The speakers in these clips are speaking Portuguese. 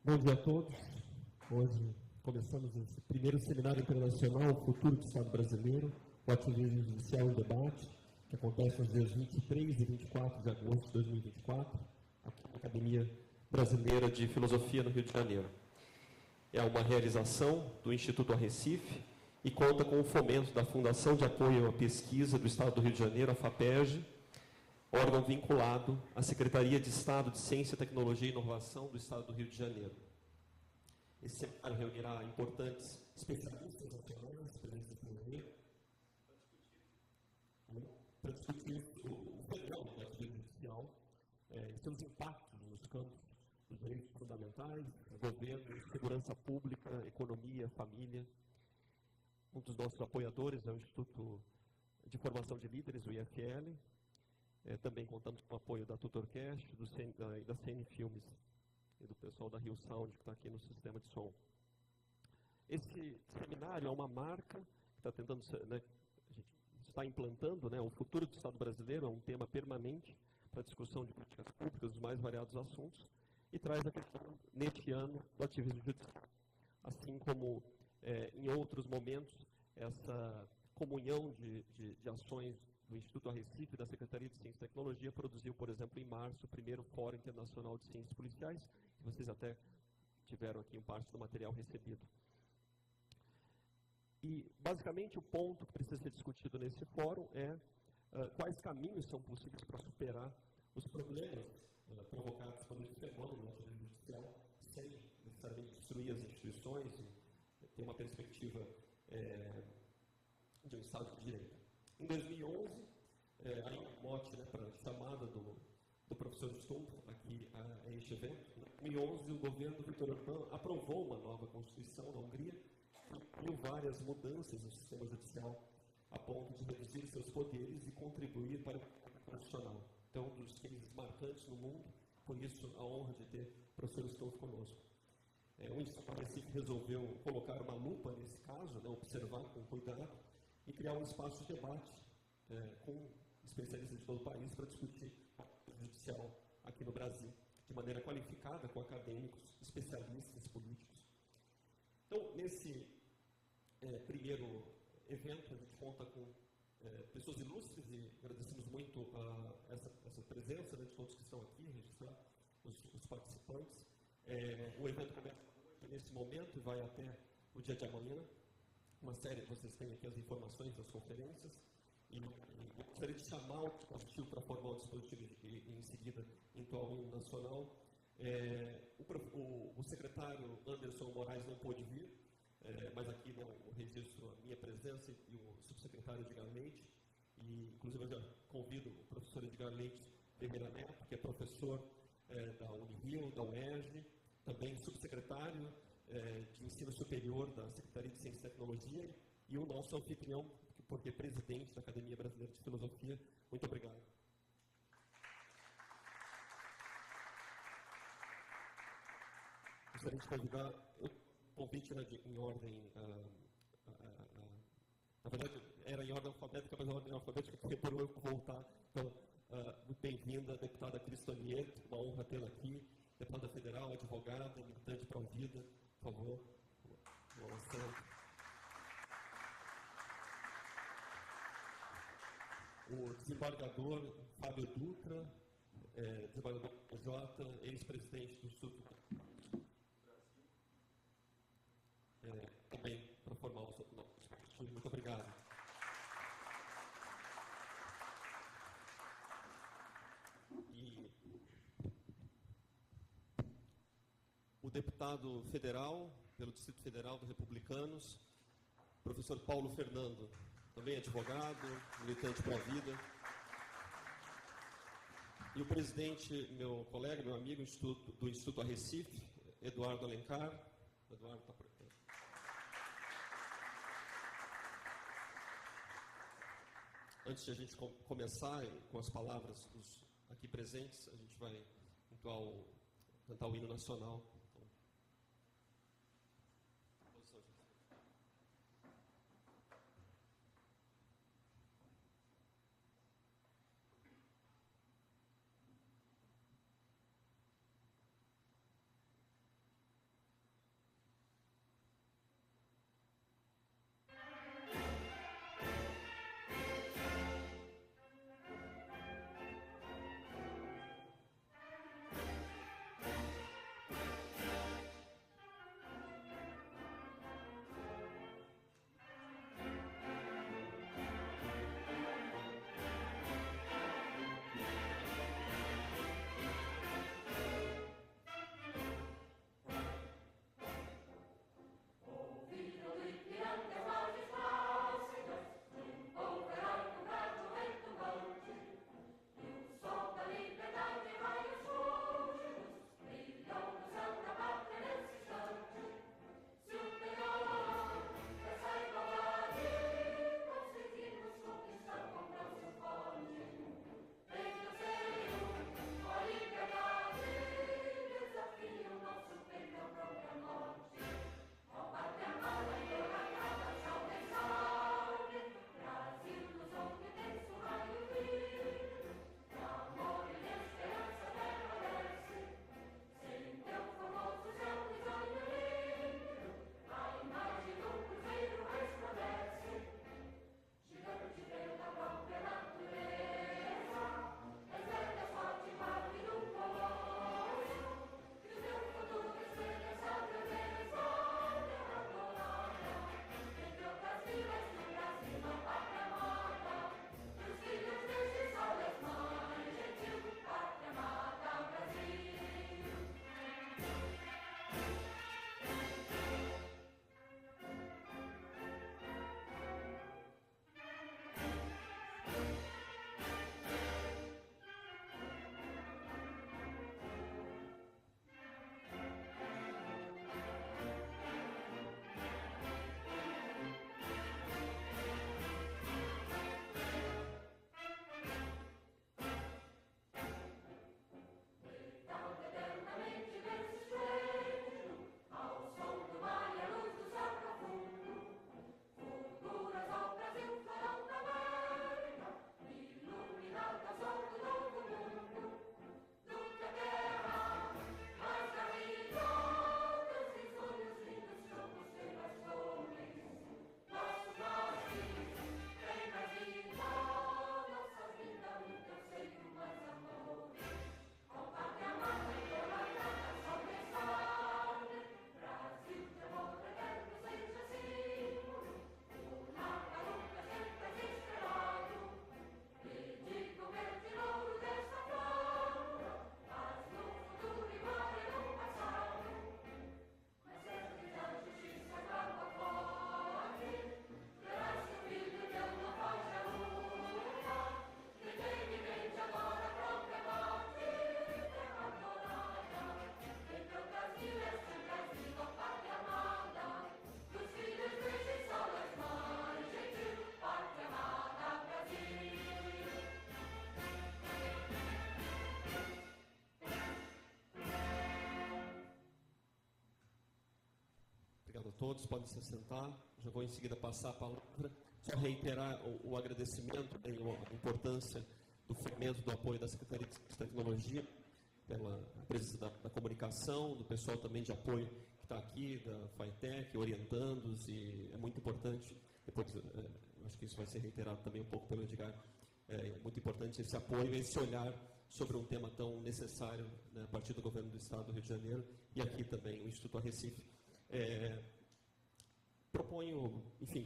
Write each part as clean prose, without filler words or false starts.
Bom dia a todos. Hoje começamos esse primeiro seminário internacional, o Futuro do Estado Brasileiro, o Ativismo Judicial em Debate, que acontece nos dias 23 e 24 de agosto de 2024, aqui na Academia Brasileira de Filosofia, no Rio de Janeiro. É uma realização do Instituto Arrecife e conta com o fomento da Fundação de Apoio à Pesquisa do Estado do Rio de Janeiro, a FAPERJ, órgão vinculado à Secretaria de Estado de Ciência, Tecnologia e Inovação do Estado do Rio de Janeiro. Esse seminário reunirá importantes especialistas nacionais, presentes no Rio, para discutir o federal do ativismo judicial e seus impactos nos campos dos direitos fundamentais, governo, segurança pública, economia, família. Um dos nossos apoiadores é o Instituto de Formação de Líderes, o IFL. Também contamos com o apoio da TutorCast e da CN Filmes e do pessoal da Rio Sound, que está aqui no sistema de som. Esse seminário é uma marca que está tentando, a gente está implantando, o futuro do Estado brasileiro, é um tema permanente para a discussão de políticas públicas dos mais variados assuntos e traz a questão, neste ano, do ativismo judicial. Assim como em outros momentos, essa comunhão de ações do Instituto Arrecife e da Secretaria de Ciência e Tecnologia produziu, por exemplo, em março, o primeiro Fórum Internacional de Ciências Policiais, que vocês até tiveram aqui em parte do material recebido. E, basicamente, o ponto que precisa ser discutido nesse fórum é quais caminhos são possíveis para superar os problemas provocados por esse fenômeno do ativismo judicial, sem necessariamente destruir as instituições e ter uma perspectiva de um Estado de Direito. Em 2011, aí o mote para a chamada do professor Stumpf aqui a este evento, em 2011 o governo Viktor Orbán aprovou uma nova Constituição na Hungria, que incluiu várias mudanças no sistema judicial, a ponto de reduzir seus poderes e contribuir para o constitucional. Então, um dos cases marcantes no mundo, por isso a honra de ter o professor Stumpf conosco. O Instituto Arrecife resolveu colocar uma lupa nesse caso, observar com cuidado, e criar um espaço de debate com especialistas de todo o país para discutir o judicial aqui no Brasil, de maneira qualificada, com acadêmicos, especialistas políticos. Então, nesse primeiro evento, a gente conta com pessoas ilustres e agradecemos muito essa presença de todos que estão aqui, registrar os participantes. O evento começa nesse momento e vai até o dia de amanhã. Uma série, vocês têm aqui as informações das conferências, e eu gostaria de chamar o dispositivo para formar o dispositivo e em seguida entoar o hino nacional. O secretário Anderson Moraes não pôde vir, mas aqui eu registro a minha presença e o subsecretário Edgar Leite, e inclusive eu já convido o professor Edgar Leite Pereira Neto, que é professor da Unirio, da UERJ, também subsecretário de Ensino Superior da Secretaria de Ciência e Tecnologia, e o nosso anfitrião, porque é presidente da Academia Brasileira de Filosofia. Muito obrigado. Gostaria de convidar o convite em ordem, na verdade era em ordem alfabética, mas a ordem alfabética preparou eu voltar. Então, muito bem-vinda, deputada Cristonier, uma honra tê-la aqui, deputada federal, advogada, militante pró-vida. Por favor. O desembargador Fábio Dutra, desembargador PJ, ex-presidente do Instituto Brasil, também para formar o nosso discurso. Muito obrigado. E o deputado federal, pelo Distrito Federal dos Republicanos, professor Paulo Fernando, também advogado, militante pró-vida. E o presidente, meu colega, meu amigo do Instituto Arrecife, Eduardo Alencar. Eduardo está por aqui. Antes de a gente começar com as palavras dos aqui presentes, a gente vai cantar o hino nacional. todos, podem se sentar. Já vou em seguida passar a palavra. Só reiterar o agradecimento e a importância do fomento, do apoio da Secretaria de Tecnologia, pela presença da comunicação, do pessoal também de apoio que está aqui, da FAITEC, orientando-os, e é muito importante, depois, acho que isso vai ser reiterado também um pouco pelo Edgar, é muito importante esse apoio, esse olhar sobre um tema tão necessário, né, a partir do governo do Estado do Rio de Janeiro, e aqui também o Instituto Arrecife. Proponho, enfim,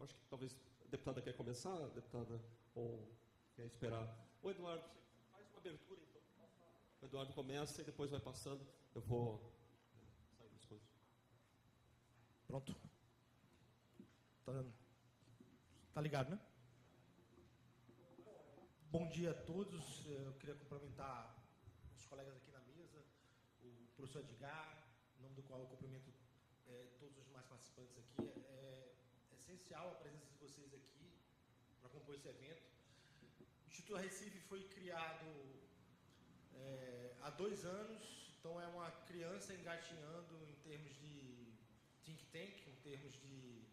acho que talvez a deputada quer começar, deputada, ou quer esperar. O Eduardo, faz uma abertura, então. O Eduardo começa e depois vai passando. Eu vou sair das coisas. Pronto. Tá ligado, né? Bom dia a todos. Eu queria cumprimentar os colegas aqui na mesa, o professor Edgar, em nome do qual eu cumprimento todos os demais participantes aqui. É essencial a presença de vocês aqui para compor esse evento. O Instituto Recife foi criado há 2 anos, então é uma criança engatinhando em termos de think tank, em termos de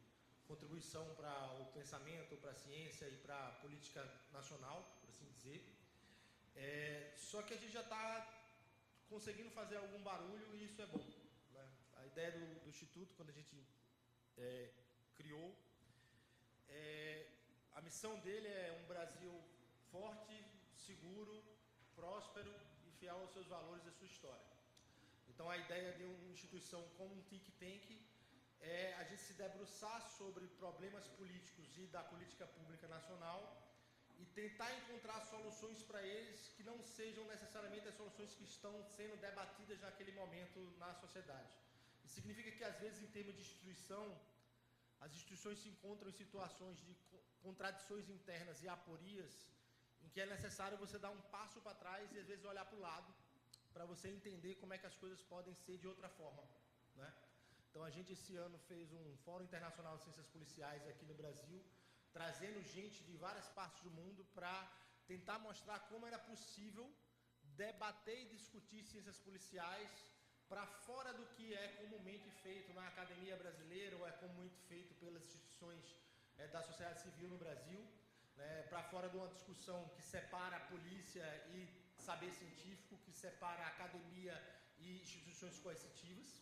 contribuição para o pensamento, para a ciência e para a política nacional, por assim dizer. Só que a gente já está conseguindo fazer algum barulho e isso é bom, né? A ideia do Instituto, quando a gente criou, a missão dele é um Brasil forte, seguro, próspero e fiel aos seus valores e à sua história. Então a ideia de uma instituição como um think tank é a gente se debruçar sobre problemas políticos e da política pública nacional e tentar encontrar soluções para eles que não sejam necessariamente as soluções que estão sendo debatidas naquele momento na sociedade. Isso significa que, às vezes, em termos de instituição, as instituições se encontram em situações de contradições internas e aporias em que é necessário você dar um passo para trás e, às vezes, olhar para o lado para você entender como é que as coisas podem ser de outra forma, né? Então, a gente, esse ano, fez um Fórum Internacional de Ciências Policiais aqui no Brasil, trazendo gente de várias partes do mundo para tentar mostrar como era possível debater e discutir ciências policiais para fora do que é comumente feito na academia brasileira ou é comumente feito pelas instituições da sociedade civil no Brasil, né, para fora de uma discussão que separa a polícia e saber científico, que separa a academia e instituições coercitivas.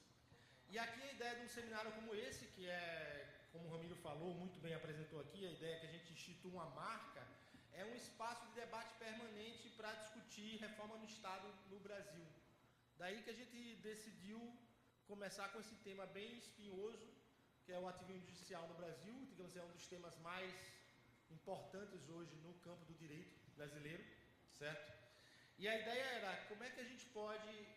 E aqui a ideia de um seminário como esse, que como o Ramiro falou, muito bem apresentou aqui, a ideia é que a gente institua uma marca, é um espaço de debate permanente para discutir reforma no Estado no Brasil. Daí que a gente decidiu começar com esse tema bem espinhoso, que é o ativismo judicial no Brasil, digamos assim, é um dos temas mais importantes hoje no campo do direito brasileiro, certo? E a ideia era como é que a gente pode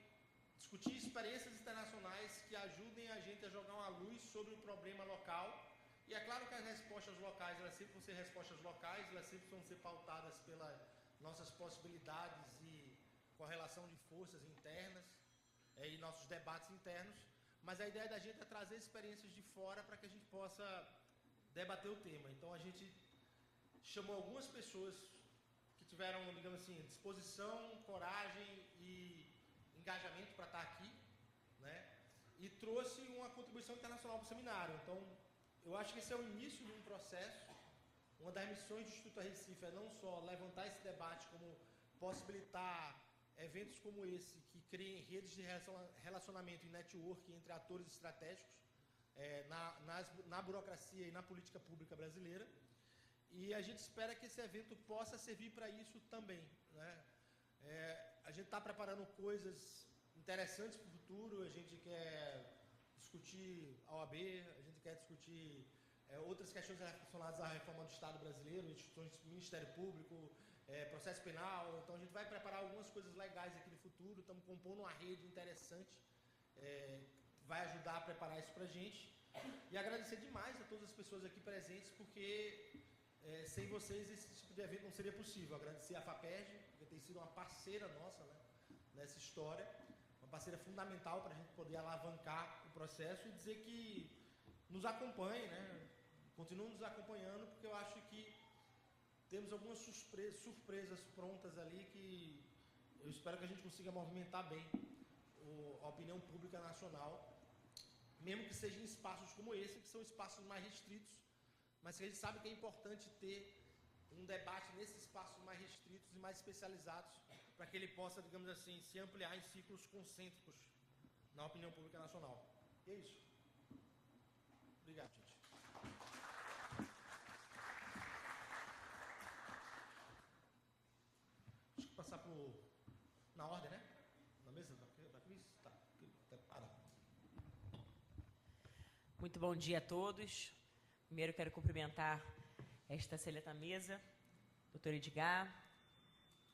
discutir experiências internacionais que ajudem a gente a jogar uma luz sobre o problema local. E é claro que as respostas locais, elas sempre vão ser respostas locais, elas sempre vão ser pautadas pelas nossas possibilidades e correlação de forças internas e nossos debates internos. Mas a ideia da gente é trazer experiências de fora para que a gente possa debater o tema. Então a gente chamou algumas pessoas que tiveram, digamos assim, disposição, coragem e engajamento para estar aqui, né? E trouxe uma contribuição internacional para o seminário. Então, eu acho que esse é o início de um processo. Uma das missões do Instituto Recife é não só levantar esse debate, como possibilitar eventos como esse, que criem redes de relacionamento e network entre atores estratégicos na burocracia e na política pública brasileira. E a gente espera que esse evento possa servir para isso também, né? A gente está preparando coisas interessantes para o futuro, a gente quer discutir a OAB, a gente quer discutir outras questões relacionadas à reforma do Estado brasileiro, instituições do Ministério Público, processo penal. Então a gente vai preparar algumas coisas legais aqui no futuro, estamos compondo uma rede interessante, vai ajudar a preparar isso para a gente. E agradecer demais a todas as pessoas aqui presentes, porque sem vocês esse tipo de evento não seria possível. Agradecer a FAPERJ, que tem sido uma parceira nossa, né, nessa história, uma parceira fundamental para a gente poder alavancar o processo e dizer que nos acompanhe, né, continuem nos acompanhando, porque eu acho que temos algumas surpresas prontas ali que eu espero que a gente consiga movimentar bem a opinião pública nacional mesmo que sejam espaços como esse, que são espaços mais restritos, mas que a gente sabe que é importante ter um debate nesses espaços mais restritos e mais especializados, para que ele possa, digamos assim, se ampliar em ciclos concêntricos na opinião pública nacional. E é isso. Obrigado, gente. Acho que passar na ordem, né? Na mesa da Cris? Tá. Parado. Muito bom dia a todos. Primeiro quero cumprimentar esta seleta mesa, doutor Edgar,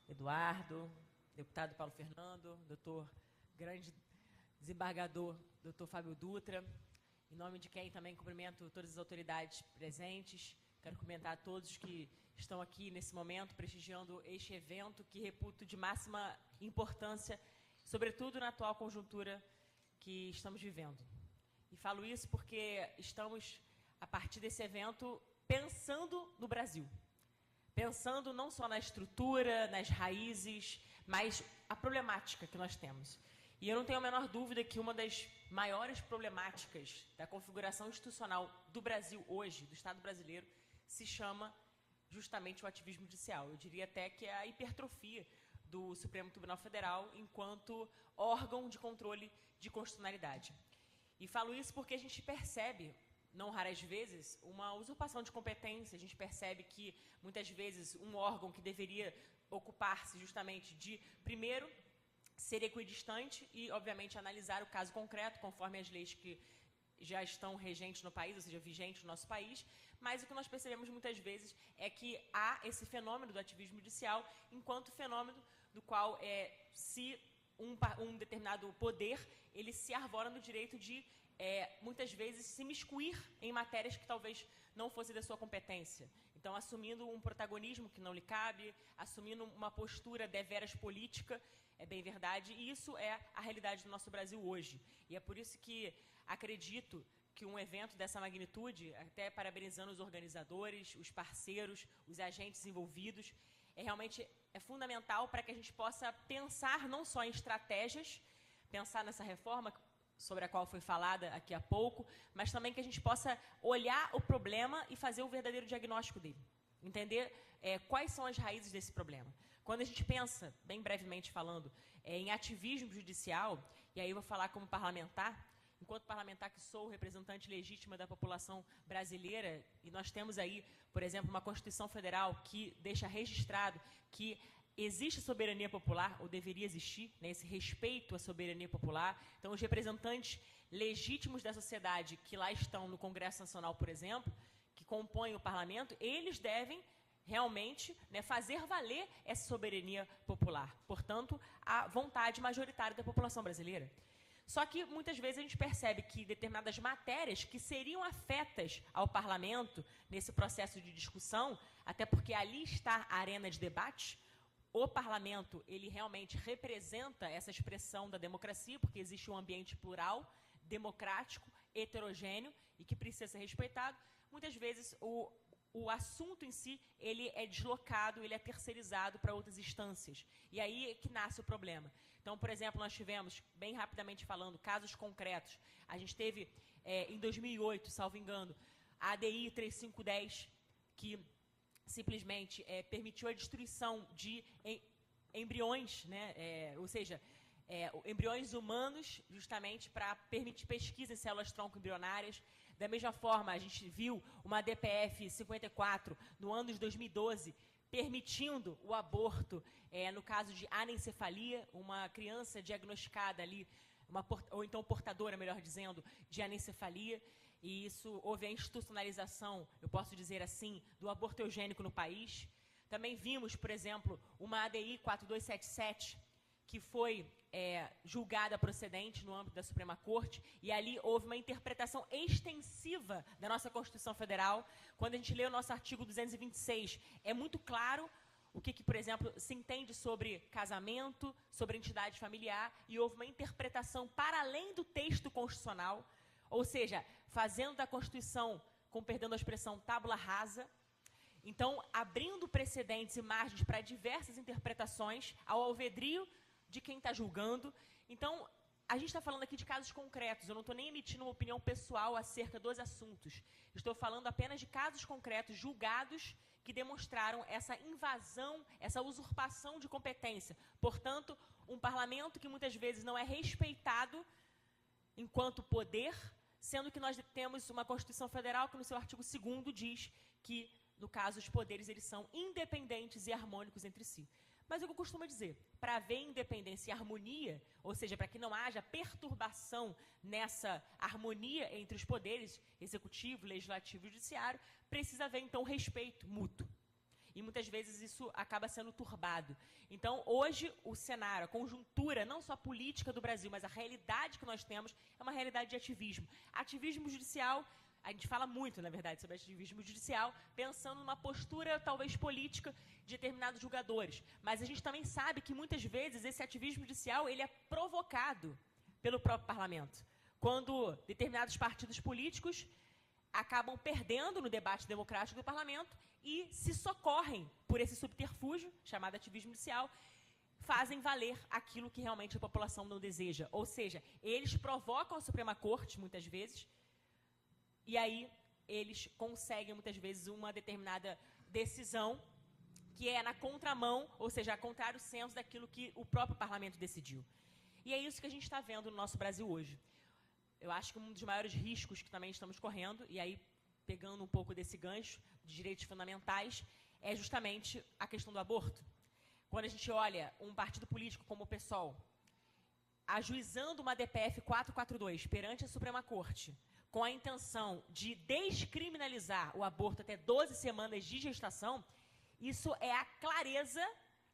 Eduardo, deputado Paulo Fernando, doutor grande desembargador, doutor Fábio Dutra, em nome de quem também cumprimento todas as autoridades presentes. Quero cumprimentar a todos que estão aqui nesse momento prestigiando este evento que reputo de máxima importância, sobretudo na atual conjuntura que estamos vivendo. E falo isso porque estamos, a partir desse evento, pensando no Brasil. Pensando não só na estrutura, nas raízes, mas a problemática que nós temos. E eu não tenho a menor dúvida que uma das maiores problemáticas da configuração institucional do Brasil hoje, do Estado brasileiro, se chama justamente o ativismo judicial. Eu diria até que é a hipertrofia do Supremo Tribunal Federal enquanto órgão de controle de constitucionalidade. E falo isso porque a gente percebe, não raras vezes, uma usurpação de competência. A gente percebe que, muitas vezes, um órgão que deveria ocupar-se justamente de, primeiro, ser equidistante e, obviamente, analisar o caso concreto, conforme as leis que já estão regentes no país, ou seja, vigentes no nosso país, mas o que nós percebemos muitas vezes é que há esse fenômeno do ativismo judicial enquanto fenômeno do qual, se um determinado poder, ele se arvora no direito de, muitas vezes, se miscuir em matérias que talvez não fosse da sua competência. Então, assumindo um protagonismo que não lhe cabe, assumindo uma postura deveras política, é bem verdade, e isso é a realidade do nosso Brasil hoje. E é por isso que acredito que um evento dessa magnitude, até parabenizando os organizadores, os parceiros, os agentes envolvidos, realmente é fundamental para que a gente possa pensar não só em estratégias, pensar nessa reforma sobre a qual foi falada aqui há pouco, mas também que a gente possa olhar o problema e fazer o verdadeiro diagnóstico dele. Entender quais são as raízes desse problema. Quando a gente pensa, bem brevemente falando, em ativismo judicial, e aí eu vou falar como parlamentar, enquanto parlamentar que sou representante legítima da população brasileira, e nós temos aí, por exemplo, uma Constituição Federal que deixa registrado que existe soberania popular, ou deveria existir, né, esse respeito à soberania popular. Então, os representantes legítimos da sociedade que lá estão no Congresso Nacional, por exemplo, que compõem o parlamento, eles devem realmente, né, fazer valer essa soberania popular. Portanto, a vontade majoritária da população brasileira. Só que, muitas vezes, a gente percebe que determinadas matérias que seriam afetas ao parlamento, nesse processo de discussão, até porque ali está a arena de debate, o parlamento, ele realmente representa essa expressão da democracia, porque existe um ambiente plural, democrático, heterogêneo e que precisa ser respeitado. Muitas vezes, o assunto em si, ele é deslocado, ele é terceirizado para outras instâncias. E aí é que nasce o problema. Então, por exemplo, nós tivemos, bem rapidamente falando, casos concretos. A gente teve, em 2008, salvo engano, a ADI 3510, que simplesmente permitiu a destruição de embriões, né, ou seja, embriões humanos, justamente para permitir pesquisa em células-tronco embrionárias. Da mesma forma, a gente viu uma DPF 54 no ano de 2012, permitindo o aborto no caso de anencefalia, uma criança diagnosticada ali, ou então portadora, melhor dizendo, de anencefalia. E isso houve a institucionalização, eu posso dizer assim, do aborto eugênico no país. Também vimos, por exemplo, uma ADI 4277, que foi julgada procedente no âmbito da Suprema Corte, e ali houve uma interpretação extensiva da nossa Constituição Federal. Quando a gente lê o nosso artigo 226, é muito claro o que, por exemplo, se entende sobre casamento, sobre entidade familiar, e houve uma interpretação para além do texto constitucional, ou seja, fazendo da Constituição, com perdão da expressão, tábula rasa. Então, abrindo precedentes e margens para diversas interpretações ao alvedrio de quem está julgando. Então, a gente está falando aqui de casos concretos, eu não estou nem emitindo uma opinião pessoal acerca dos assuntos. Estou falando apenas de casos concretos, julgados, que demonstraram essa invasão, essa usurpação de competência. Portanto, um parlamento que muitas vezes não é respeitado enquanto poder, sendo que nós temos uma Constituição Federal que no seu artigo 2º diz que, no caso, os poderes eles são independentes e harmônicos entre si. Mas o que eu costumo dizer, para haver independência e harmonia, ou seja, para que não haja perturbação nessa harmonia entre os poderes, executivo, legislativo e judiciário, precisa haver, então, respeito mútuo. E muitas vezes isso acaba sendo turbado. Então, hoje, o cenário, a conjuntura, não só política do Brasil, mas a realidade que nós temos é uma realidade de ativismo. Ativismo judicial, a gente fala muito, na verdade, sobre ativismo judicial, pensando numa postura, talvez, política de determinados julgadores. Mas a gente também sabe que, muitas vezes, esse ativismo judicial ele é provocado pelo próprio parlamento. Quando determinados partidos políticos acabam perdendo no debate democrático do parlamento e se socorrem por esse subterfúgio, chamado ativismo judicial, fazem valer aquilo que realmente a população não deseja. Ou seja, eles provocam a Suprema Corte, muitas vezes, e aí eles conseguem, muitas vezes, uma determinada decisão que é na contramão, ou seja, a contrário senso daquilo que o próprio parlamento decidiu. E é isso que a gente está vendo no nosso Brasil hoje. Eu acho que um dos maiores riscos que também estamos correndo, e aí pegando um pouco desse gancho de direitos fundamentais, é justamente a questão do aborto. Quando a gente olha um partido político como o PSOL, ajuizando uma DPF 442 perante a Suprema Corte, com a intenção de descriminalizar o aborto até 12 semanas de gestação, isso é a clareza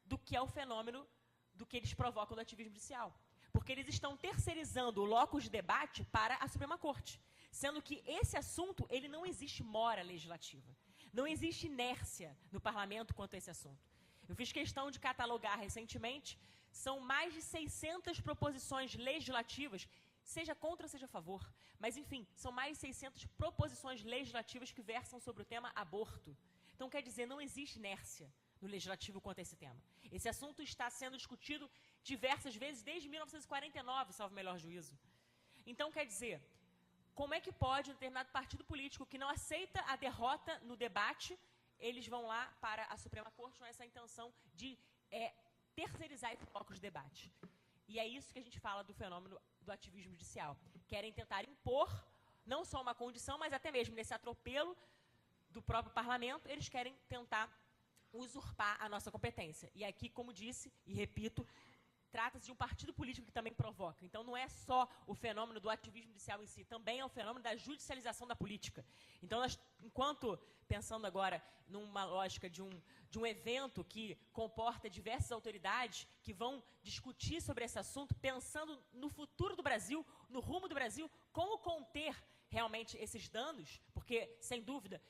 do que é o fenômeno do que eles provocam do ativismo judicial. Porque eles estão terceirizando o locus de debate para a Suprema Corte, sendo que esse assunto ele não existe mora legislativa. Não existe inércia no parlamento quanto a esse assunto. Eu fiz questão de catalogar recentemente, são mais de 600 proposições legislativas, seja contra, seja a favor, mas enfim, são mais de 600 proposições legislativas que versam sobre o tema aborto. Então, quer dizer, não existe inércia no legislativo quanto a esse tema. Esse assunto está sendo discutido diversas vezes desde 1949, salvo o melhor juízo. Então, quer dizer, como é que pode um determinado partido político que não aceita a derrota no debate, eles vão lá para a Suprema Corte com essa intenção de terceirizar esse foco de debate. E é isso que a gente fala do fenômeno do ativismo judicial. Querem tentar impor não só uma condição, mas até mesmo nesse atropelo do próprio parlamento, eles querem tentar usurpar a nossa competência. E aqui, como disse, e repito, trata-se de um partido político que também provoca. Então, não é só o fenômeno do ativismo judicial em si, também é o fenômeno da judicialização da política. Então, nós, enquanto, pensando agora numa lógica de um evento que comporta diversas autoridades que vão discutir sobre esse assunto, pensando no futuro do Brasil, no rumo do Brasil, como conter realmente esses danos, porque, sem dúvida,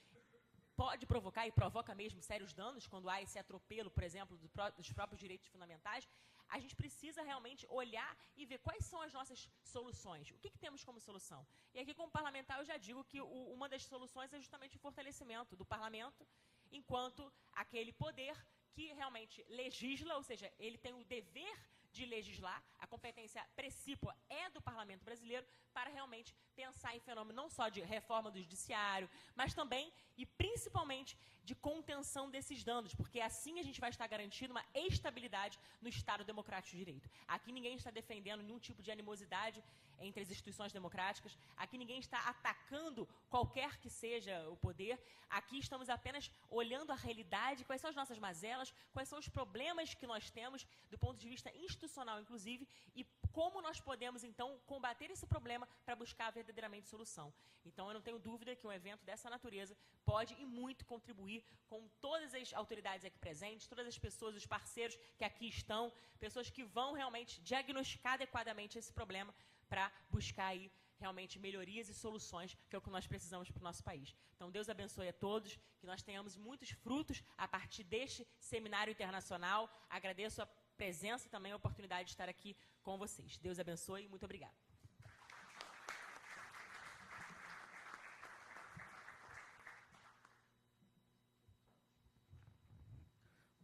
pode provocar e provoca mesmo sérios danos quando há esse atropelo, por exemplo, dos próprios direitos fundamentais, a gente precisa realmente olhar e ver quais são as nossas soluções. O que temos como solução? E aqui, como parlamentar, eu já digo que uma das soluções é justamente o fortalecimento do parlamento enquanto aquele poder que realmente legisla, ou seja, ele tem o dever de legislar, a competência precípua é do parlamento brasileiro para realmente pensar em fenômeno não só de reforma do judiciário, mas também e principalmente de contenção desses danos, porque assim a gente vai estar garantindo uma estabilidade no Estado democrático de direito. Aqui ninguém está defendendo nenhum tipo de animosidade entre as instituições democráticas, aqui ninguém está atacando qualquer que seja o poder, aqui estamos apenas olhando a realidade, quais são as nossas mazelas, quais são os problemas que nós temos do ponto de vista institucional, inclusive, e como nós podemos, então, combater esse problema para buscar verdadeiramente solução. Então, eu não tenho dúvida que um evento dessa natureza pode e muito contribuir com todas as autoridades aqui presentes, todas as pessoas, os parceiros que aqui estão, pessoas que vão realmente diagnosticar adequadamente esse problema para buscar aí realmente melhorias e soluções, que é o que nós precisamos para o nosso país. Então, Deus abençoe a todos, que nós tenhamos muitos frutos a partir deste seminário internacional. Agradeço a presença e também a oportunidade de estar aqui com vocês. Deus abençoe e muito obrigada.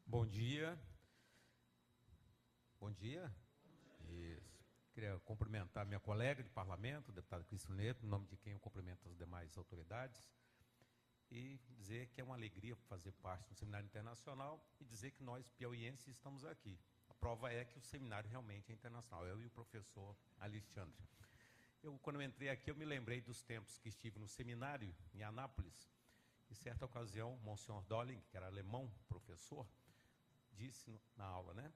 Bom dia. Bom dia? Isso. queria cumprimentar minha colega de parlamento, o deputado Cristo Neto, em nome de quem eu cumprimento as demais autoridades, e dizer que é uma alegria fazer parte do Seminário Internacional e dizer que nós, piauienses, estamos aqui. A prova é que o seminário realmente é internacional, eu e o professor Alexandre. Quando eu entrei aqui, eu me lembrei dos tempos que estive no seminário, em Anápolis, e certa ocasião, Monsenhor Dolling, que era alemão, professor, disse na aula, né,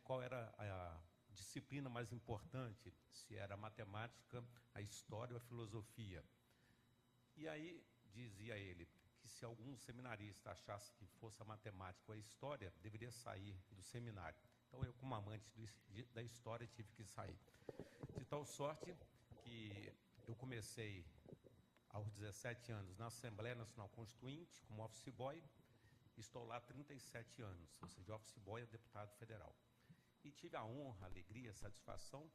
qual era a disciplina mais importante, se era a matemática, a história ou a filosofia. E aí, dizia ele, que se algum seminarista achasse que fosse a matemática ou a história, deveria sair do seminário. Então, eu, como amante da história, tive que sair. De tal sorte que eu comecei, aos 17 anos, na Assembleia Nacional Constituinte, como office boy. Estou lá há 37 anos, ou seja, office boy é deputado federal. E tive a honra, a alegria, a satisfação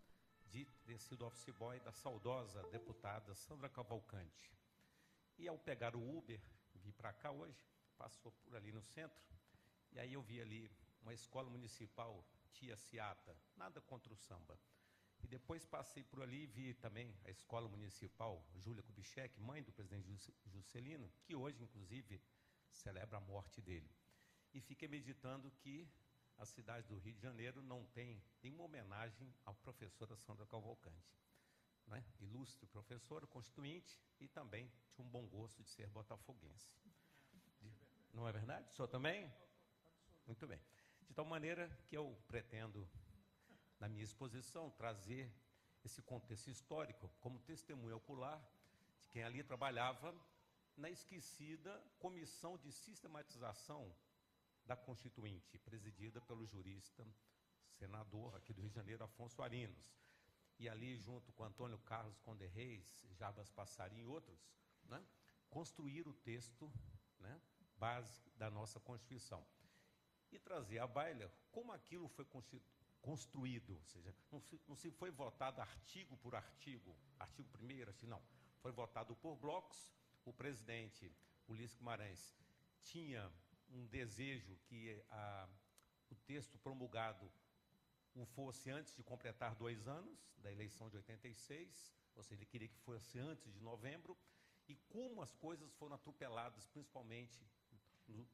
de ter sido office boy da saudosa deputada Sandra Cavalcante. E ao pegar o Uber, vim para cá hoje, passou por ali no centro, e aí eu vi ali uma escola municipal, Tia Ciata, nada contra o samba. E depois passei por ali e vi também a escola municipal Júlia Kubitschek, mãe do presidente Juscelino, que hoje, inclusive, celebra a morte dele. E fiquei meditando que a cidade do Rio de Janeiro não tem nenhuma homenagem à professora Sandra Cavalcante, né? Ilustre professora, constituinte, e também tinha um bom gosto de ser botafoguense. Não é verdade? O senhor também? Muito bem. De tal maneira que eu pretendo, na minha exposição, trazer esse contexto histórico como testemunho ocular de quem ali trabalhava na esquecida Comissão de Sistematização da Constituinte, presidida pelo jurista, senador aqui do Rio de Janeiro, Afonso Arinos. E ali, junto com Antônio Carlos Conde Reis, Jarbas Passarinho e outros, né, construir o texto, né, base da nossa Constituição. E trazer à baila como aquilo foi construído, ou seja, não se foi votado artigo por artigo, artigo 1º, artigo, não. Foi votado por blocos. O presidente Ulisses Guimarães tinha um desejo que o texto promulgado o fosse antes de completar 2 anos da eleição de 86, ou seja, ele queria que fosse antes de novembro, e como as coisas foram atropeladas, principalmente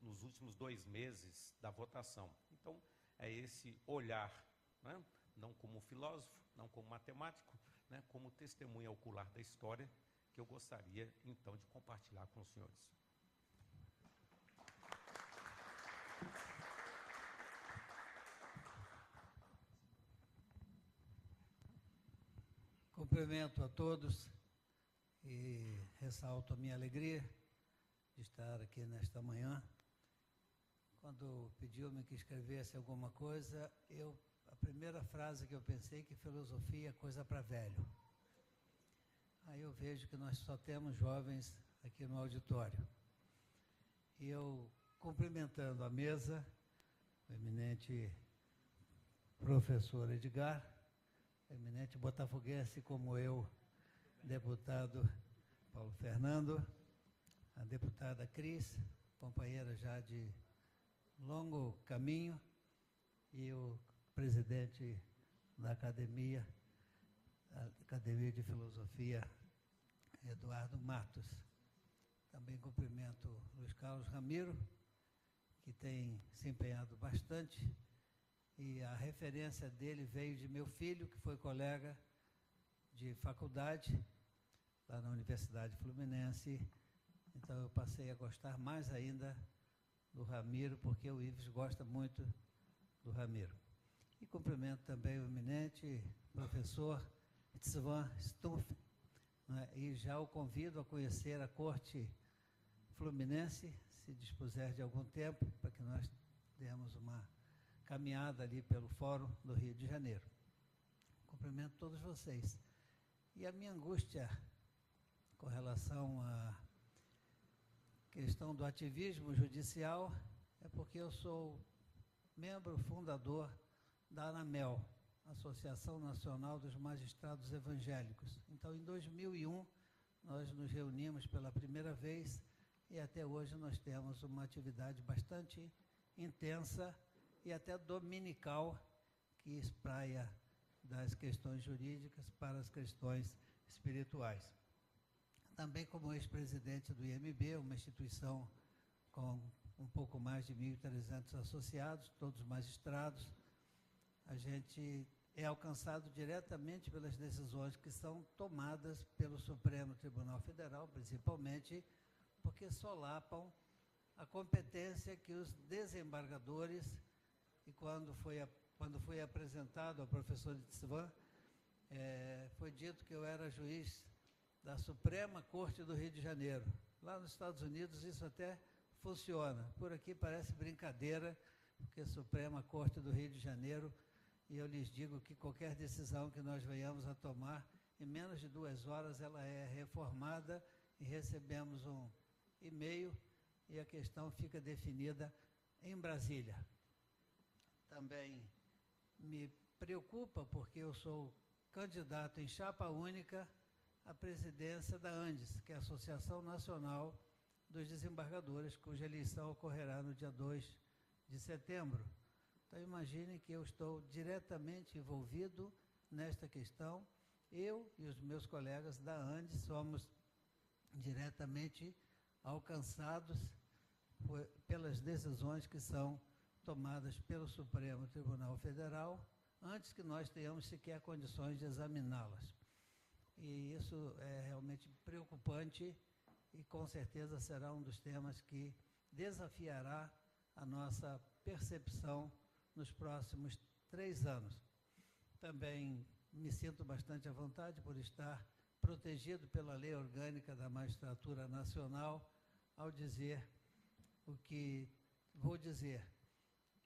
nos últimos 2 meses da votação. Então, é esse olhar, né, não como filósofo, não como matemático, né, como testemunha ocular da história, que eu gostaria, então, de compartilhar com os senhores. Cumprimento a todos e ressalto a minha alegria de estar aqui nesta manhã. Quando pediu-me que escrevesse alguma coisa, a primeira frase que eu pensei que filosofia é coisa para velho. Aí eu vejo que nós só temos jovens aqui no auditório. E eu, cumprimentando a mesa, o eminente professor Edgar, eminente botafoguense como eu, deputado Paulo Fernando, a deputada Cris, companheira já de longo caminho, e o presidente da Academia de Filosofia, Eduardo Matos. Também cumprimento Luiz Carlos Ramiro, que tem se empenhado bastante, e a referência dele veio de meu filho, que foi colega de faculdade lá na Universidade Fluminense. Então eu passei a gostar mais ainda do Ramiro, porque o Ives gosta muito do Ramiro. E cumprimento também o eminente professor Itzvan Stumpf, né, e já o convido a conhecer a Corte Fluminense, se dispuser de algum tempo, para que nós demos uma caminhada ali pelo Fórum do Rio de Janeiro. Cumprimento todos vocês. E a minha angústia com relação à questão do ativismo judicial é porque eu sou membro fundador da ANAMEL, Associação Nacional dos Magistrados Evangélicos. Então, em 2001, nós nos reunimos pela primeira vez e até hoje nós temos uma atividade bastante intensa e até dominical que espraia das questões jurídicas para as questões espirituais. Também como ex-presidente do IMB, uma instituição com um pouco mais de 1.300 associados, todos magistrados, a gente é alcançado diretamente pelas decisões que são tomadas pelo Supremo Tribunal Federal, principalmente porque solapam a competência que os desembargadores, e quando foi apresentado ao professor Itzvan, foi dito que eu era juiz da Suprema Corte do Rio de Janeiro. Lá nos Estados Unidos isso até funciona. Por aqui parece brincadeira, porque Suprema Corte do Rio de Janeiro, e eu lhes digo que qualquer decisão que nós venhamos a tomar, em menos de 2 horas ela é reformada e recebemos um e-mail e a questão fica definida em Brasília. Também me preocupa porque eu sou candidato em chapa única à presidência da ANDES, que é a Associação Nacional dos Desembargadores, cuja eleição ocorrerá no dia 2 de setembro. Então, imaginem que eu estou diretamente envolvido nesta questão. Eu e os meus colegas da ANDES somos diretamente alcançados pelas decisões que são tomadas pelo Supremo Tribunal Federal, antes que nós tenhamos sequer condições de examiná-las. E isso é realmente preocupante e, com certeza, será um dos temas que desafiará a nossa percepção nos próximos 3 anos. Também me sinto bastante à vontade por estar protegido pela Lei Orgânica da Magistratura Nacional ao dizer o que vou dizer.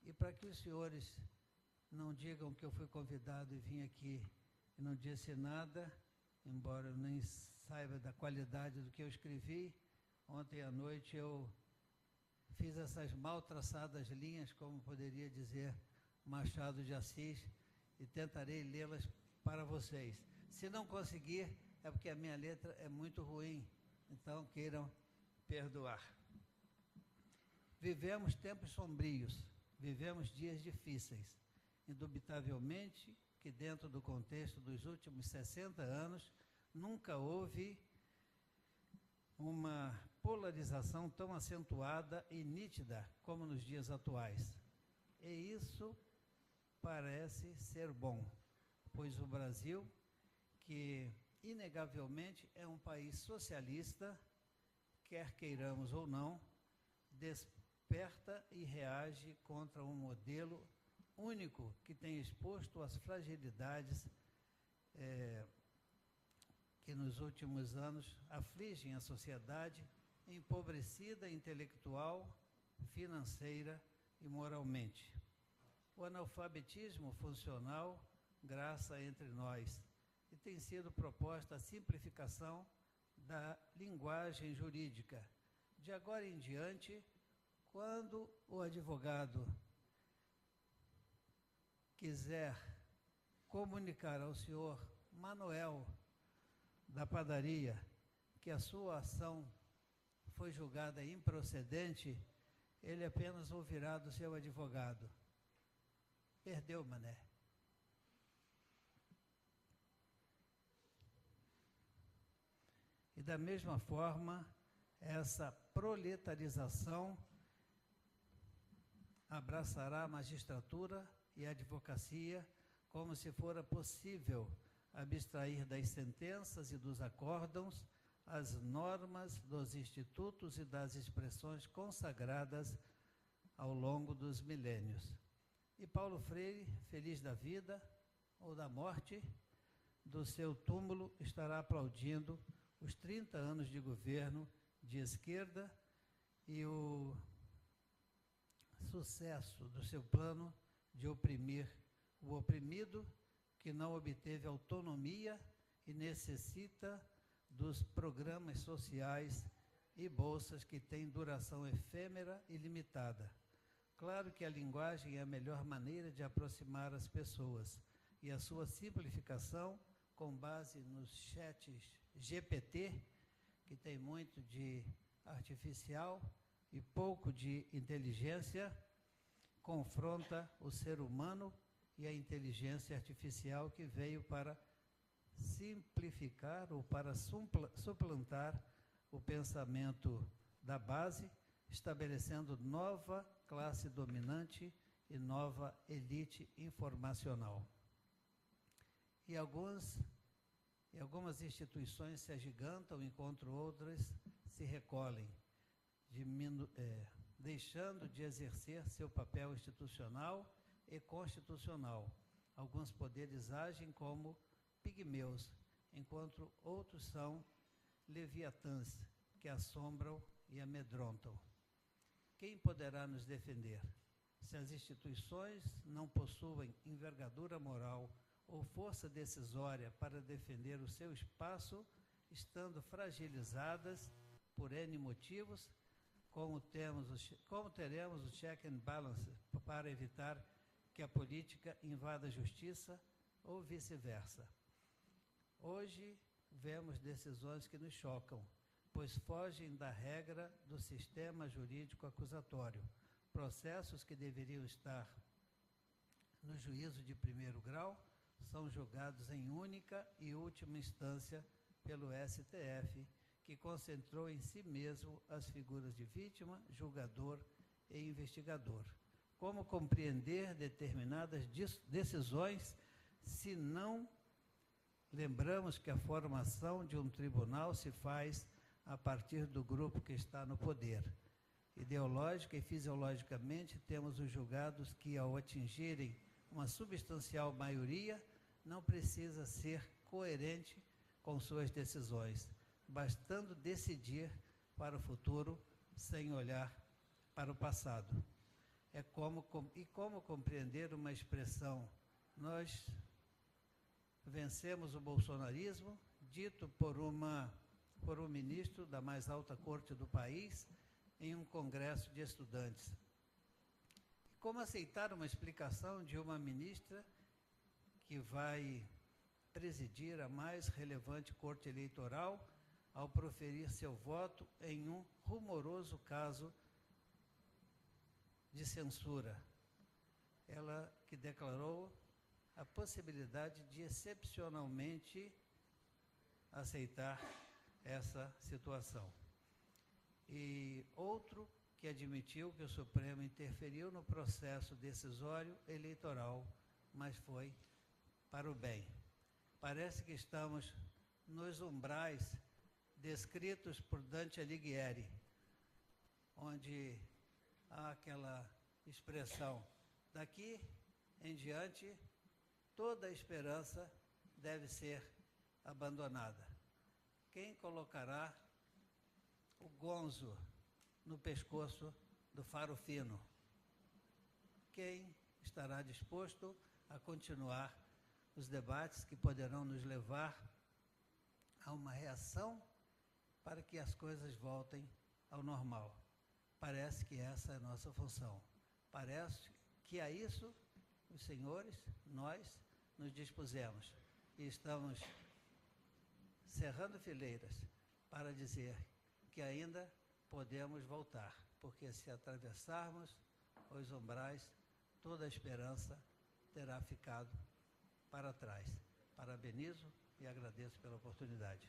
E para que os senhores não digam que eu fui convidado e vim aqui e não disse nada, embora eu nem saiba da qualidade do que eu escrevi, ontem à noite eu fiz essas mal traçadas linhas, como poderia dizer Machado de Assis, e tentarei lê-las para vocês. Se não conseguir, é porque a minha letra é muito ruim, então queiram perdoar. Vivemos tempos sombrios, vivemos dias difíceis. Indubitavelmente que dentro do contexto dos últimos 60 anos, nunca houve uma polarização tão acentuada e nítida como nos dias atuais. E isso parece ser bom, pois o Brasil, que inegavelmente é um país socialista, quer queiramos ou não, desperta e reage contra um modelo único que tem exposto as fragilidades que nos últimos anos afligem a sociedade, empobrecida intelectual, financeira e moralmente. O analfabetismo funcional graça entre nós e tem sido proposta a simplificação da linguagem jurídica. De agora em diante, quando o advogado quiser comunicar ao senhor Manuel da padaria que a sua ação foi julgada improcedente, ele apenas ouvirá do seu advogado: perdeu, mané. E da mesma forma, essa proletarização abraçará a magistratura e a advocacia como se fora possível abstrair das sentenças e dos acórdãos as normas dos institutos e das expressões consagradas ao longo dos milênios. E Paulo Freire, feliz da vida ou da morte, do seu túmulo estará aplaudindo os 30 anos de governo de esquerda e o sucesso do seu plano de oprimir o oprimido, que não obteve autonomia e necessita dos programas sociais e bolsas que têm duração efêmera e limitada. Claro que a linguagem é a melhor maneira de aproximar as pessoas, e a sua simplificação, com base nos chats GPT, que tem muito de artificial e pouco de inteligência, confronta o ser humano e a inteligência artificial, que veio para simplificar ou para suplantar o pensamento da base, estabelecendo nova classe dominante e nova elite informacional. E algumas instituições se agigantam, enquanto outras se recolhem, deixando de exercer seu papel institucional e constitucional. Alguns poderes agem como pigmeus, enquanto outros são leviatãs, que assombram e amedrontam. Quem poderá nos defender? Se as instituições não possuem envergadura moral ou força decisória para defender o seu espaço, estando fragilizadas por N motivos, como teremos o check and balance para evitar que a política invada a justiça ou vice-versa? Hoje, vemos decisões que nos chocam, pois fogem da regra do sistema jurídico acusatório. Processos que deveriam estar no juízo de primeiro grau são julgados em única e última instância pelo STF, que concentrou em si mesmo as figuras de vítima, julgador e investigador. Como compreender determinadas decisões se não lembramos que a formação de um tribunal se faz a partir do grupo que está no poder? Ideológica e fisiologicamente, temos os julgados que, ao atingirem uma substancial maioria, não precisa ser coerente com suas decisões, bastando decidir para o futuro sem olhar para o passado. Como compreender uma expressão: nós vencemos o bolsonarismo, dito por um ministro da mais alta corte do país em um congresso de estudantes? Como aceitar uma explicação de uma ministra que vai presidir a mais relevante corte eleitoral ao proferir seu voto em um rumoroso caso de censura? Ela que declarou a possibilidade de excepcionalmente aceitar essa situação. E outro que admitiu que o Supremo interferiu no processo decisório eleitoral, mas foi para o bem. Parece que estamos nos umbrais descritos por Dante Alighieri, onde há aquela expressão: daqui em diante, toda a esperança deve ser abandonada. Quem colocará o gonzo no pescoço do faro fino? Quem estará disposto a continuar os debates que poderão nos levar a uma reação para que as coisas voltem ao normal? Parece que essa é a nossa função. Parece que a isso os senhores, nós, nos dispusemos. E estamos cerrando fileiras para dizer que ainda podemos voltar, porque se atravessarmos os umbrais, toda a esperança terá ficado para trás. Parabenizo e agradeço pela oportunidade.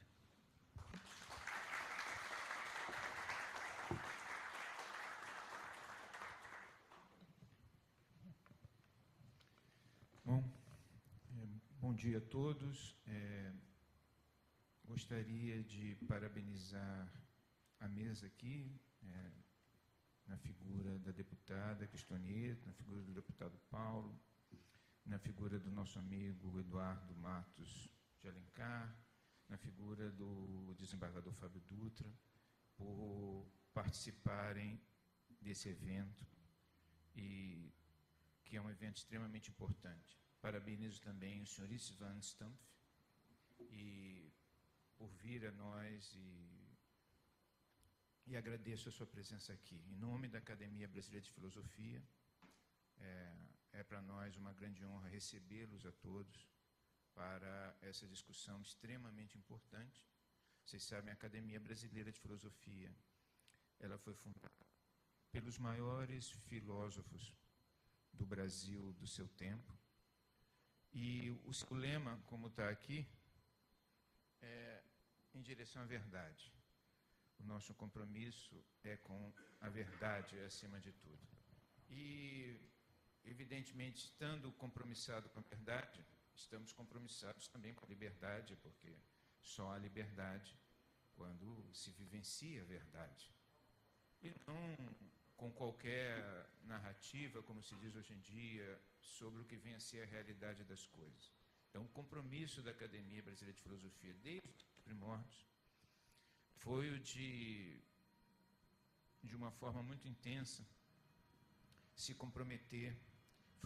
Bom dia a todos. Gostaria de parabenizar a mesa aqui, na figura da deputada Cristoneta, na figura do deputado Paulo, na figura do nosso amigo Eduardo Matos de Alencar, na figura do desembargador Fábio Dutra, por participarem desse evento, e que é um evento extremamente importante. Parabenizo também o senhor Istvan Stumpf e por vir a nós e agradeço a sua presença aqui. Em nome da Academia Brasileira de Filosofia, é para nós uma grande honra recebê-los a todos para essa discussão extremamente importante. Vocês sabem, a Academia Brasileira de Filosofia, ela foi fundada pelos maiores filósofos do Brasil do seu tempo, E o seu lema, como está aqui, é em direção à verdade. O nosso compromisso é com a verdade acima de tudo. E, evidentemente, estando compromissado com a verdade, estamos compromissados também com a liberdade, porque só há liberdade quando se vivencia a verdade. E não com qualquer narrativa, como se diz hoje em dia, sobre o que vem a ser a realidade das coisas. Então, o compromisso da Academia Brasileira de Filosofia, desde os primórdios, foi o de uma forma muito intensa, se comprometer,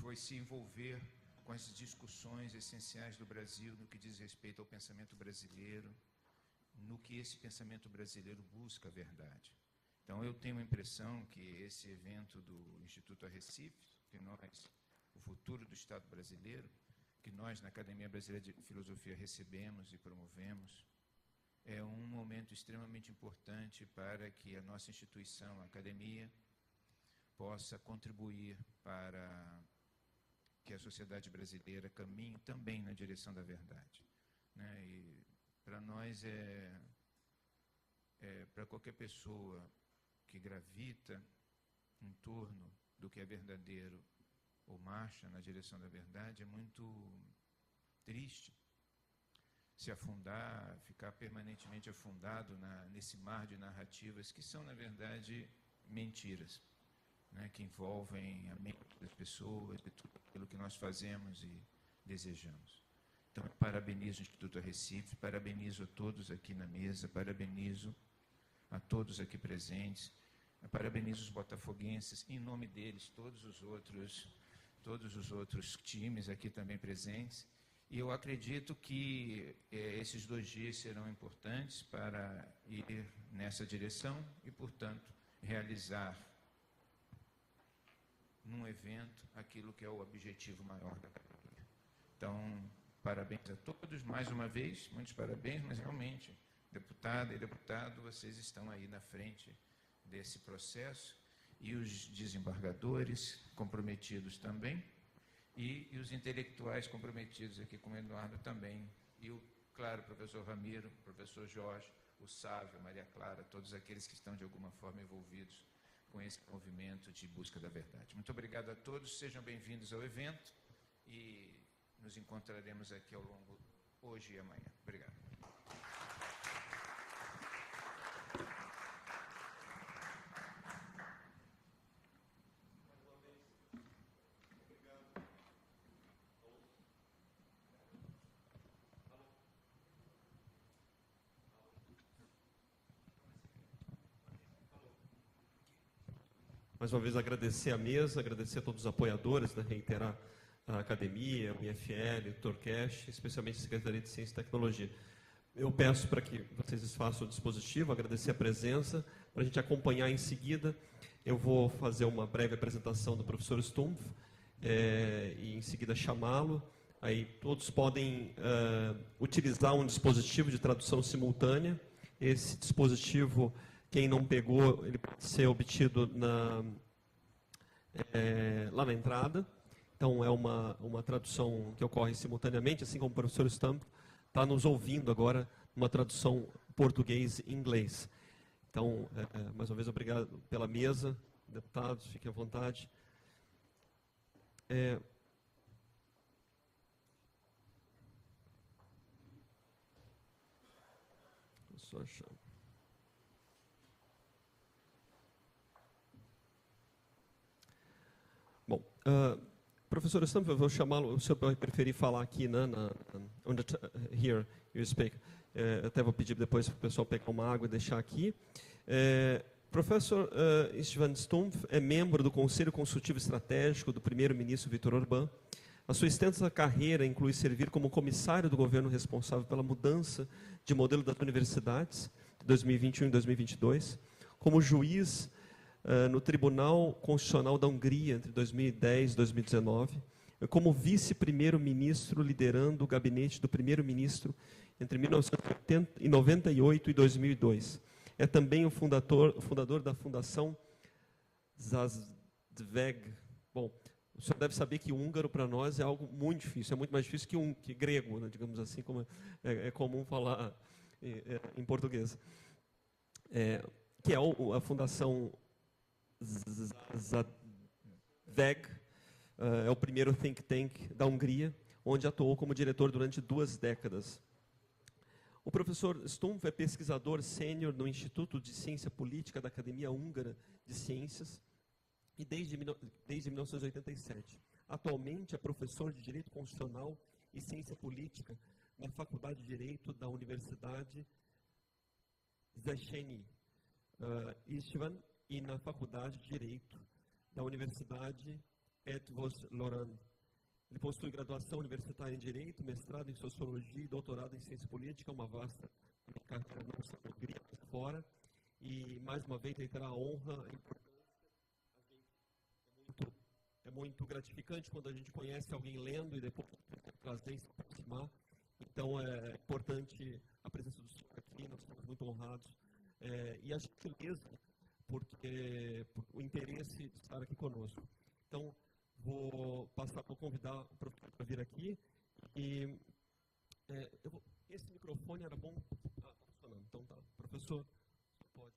foi se envolver com as discussões essenciais do Brasil no que diz respeito ao pensamento brasileiro, no que esse pensamento brasileiro busca a verdade. Então, eu tenho a impressão que esse evento do Instituto Arrecife, que nós, o futuro do Estado brasileiro, que nós, na Academia Brasileira de Filosofia, recebemos e promovemos, é um momento extremamente importante para que a nossa instituição, a Academia, possa contribuir para que a sociedade brasileira caminhe também na direção da verdade, né? E para nós para qualquer pessoa que gravita em torno do que é verdadeiro ou marcha na direção da verdade, é muito triste se afundar, ficar permanentemente afundado nesse mar de narrativas que são, na verdade, mentiras, né, que envolvem a mente das pessoas e tudo aquilo que nós fazemos e desejamos. Então, eu parabenizo o Instituto Arrecife, parabenizo a todos aqui na mesa, parabenizo a todos aqui presentes, parabenizo os botafoguenses, em nome deles, todos os outros times aqui também presentes. E eu acredito que esses 2 dias serão importantes para ir nessa direção e, portanto, realizar num evento aquilo que é o objetivo maior da Academia. Então, parabéns a todos, mais uma vez, muitos parabéns, mas realmente, deputada e deputado, vocês estão aí na frente desse processo, e os desembargadores comprometidos também, e os intelectuais comprometidos aqui com o Eduardo também, e claro, o professor Ramiro, o professor Jorge, o Sávio, Maria Clara, todos aqueles que estão de alguma forma envolvidos com esse movimento de busca da verdade. Muito obrigado a todos, sejam bem-vindos ao evento e nos encontraremos aqui ao longo hoje e amanhã. Obrigado. Mais uma vez agradecer a mesa, agradecer a todos os apoiadores, né, reiterar a Academia, o IFL, o Torcash, especialmente a Secretaria de Ciência e Tecnologia. Eu peço para que vocês façam o dispositivo, agradecer a presença, para a gente acompanhar em seguida. Eu vou fazer uma breve apresentação do professor Stumpf, e em seguida chamá-lo. Aí todos podem utilizar um dispositivo de tradução simultânea. Esse dispositivo, quem não pegou, ele pode ser obtido lá na entrada. Então, é uma tradução que ocorre simultaneamente, assim como o professor Stumpf está nos ouvindo agora, uma tradução português-inglês. Então, mais uma vez, obrigado pela mesa, deputados, fiquem à vontade. Só achar. Bom, professor Stumpf, eu vou chamá-lo, o senhor vai preferir falar aqui, né, here you speak. Eu até vou pedir depois para o pessoal pegar uma água e deixar aqui. Professor Istvan Stumpf é membro do Conselho Consultivo Estratégico do primeiro-ministro Viktor Orbán. A sua extensa carreira inclui servir como comissário do governo responsável pela mudança de modelo das universidades, de 2021 e 2022, como juiz no Tribunal Constitucional da Hungria, entre 2010 e 2019, como vice-primeiro-ministro, liderando o gabinete do primeiro-ministro entre 1998 e 2002. É também o fundador da Fundação Zazveg. Bom, O senhor deve saber que húngaro para nós é algo muito difícil, é muito mais difícil que grego, né, digamos assim, como é comum falar em português. Que é a Fundação Zadeg, é o primeiro think tank da Hungria, onde atuou como diretor durante 2 décadas. O professor Stumpf é pesquisador sênior no Instituto de Ciência Política da Academia Húngara de Ciências e desde 1987. Atualmente é professor de Direito Constitucional e Ciência Política na Faculdade de Direito da Universidade Széchenyi István e na Faculdade de Direito da Universidade Eötvös Loránd. Ele possui graduação universitária em Direito, mestrado em Sociologia e doutorado em Ciência Política, uma vasta carreira não só na Hungria, mas fora. E, mais uma vez, ele terá a honra e a importância. É muito gratificante quando a gente conhece alguém lendo e depois trazer e se aproximar. Então, é importante a presença do senhor aqui, nós estamos muito honrados. E a gentileza, por o interesse de estar aqui conosco. Então, vou convidar o professor para vir aqui. E esse microfone era bom. Tá funcionando. Então tá. Professor, pode.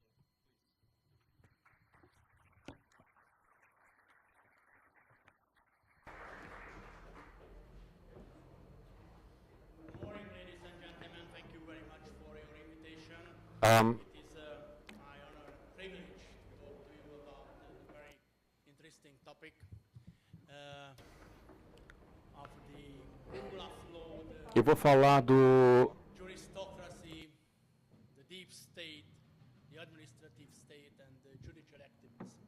Good morning, ladies and gentlemen. Thank you very much for your invitation. It is my honor and privilege to talk to you about a very interesting topic. Eu vou falar do Juristocracy, the deep state, the administrative state and the judicial activism.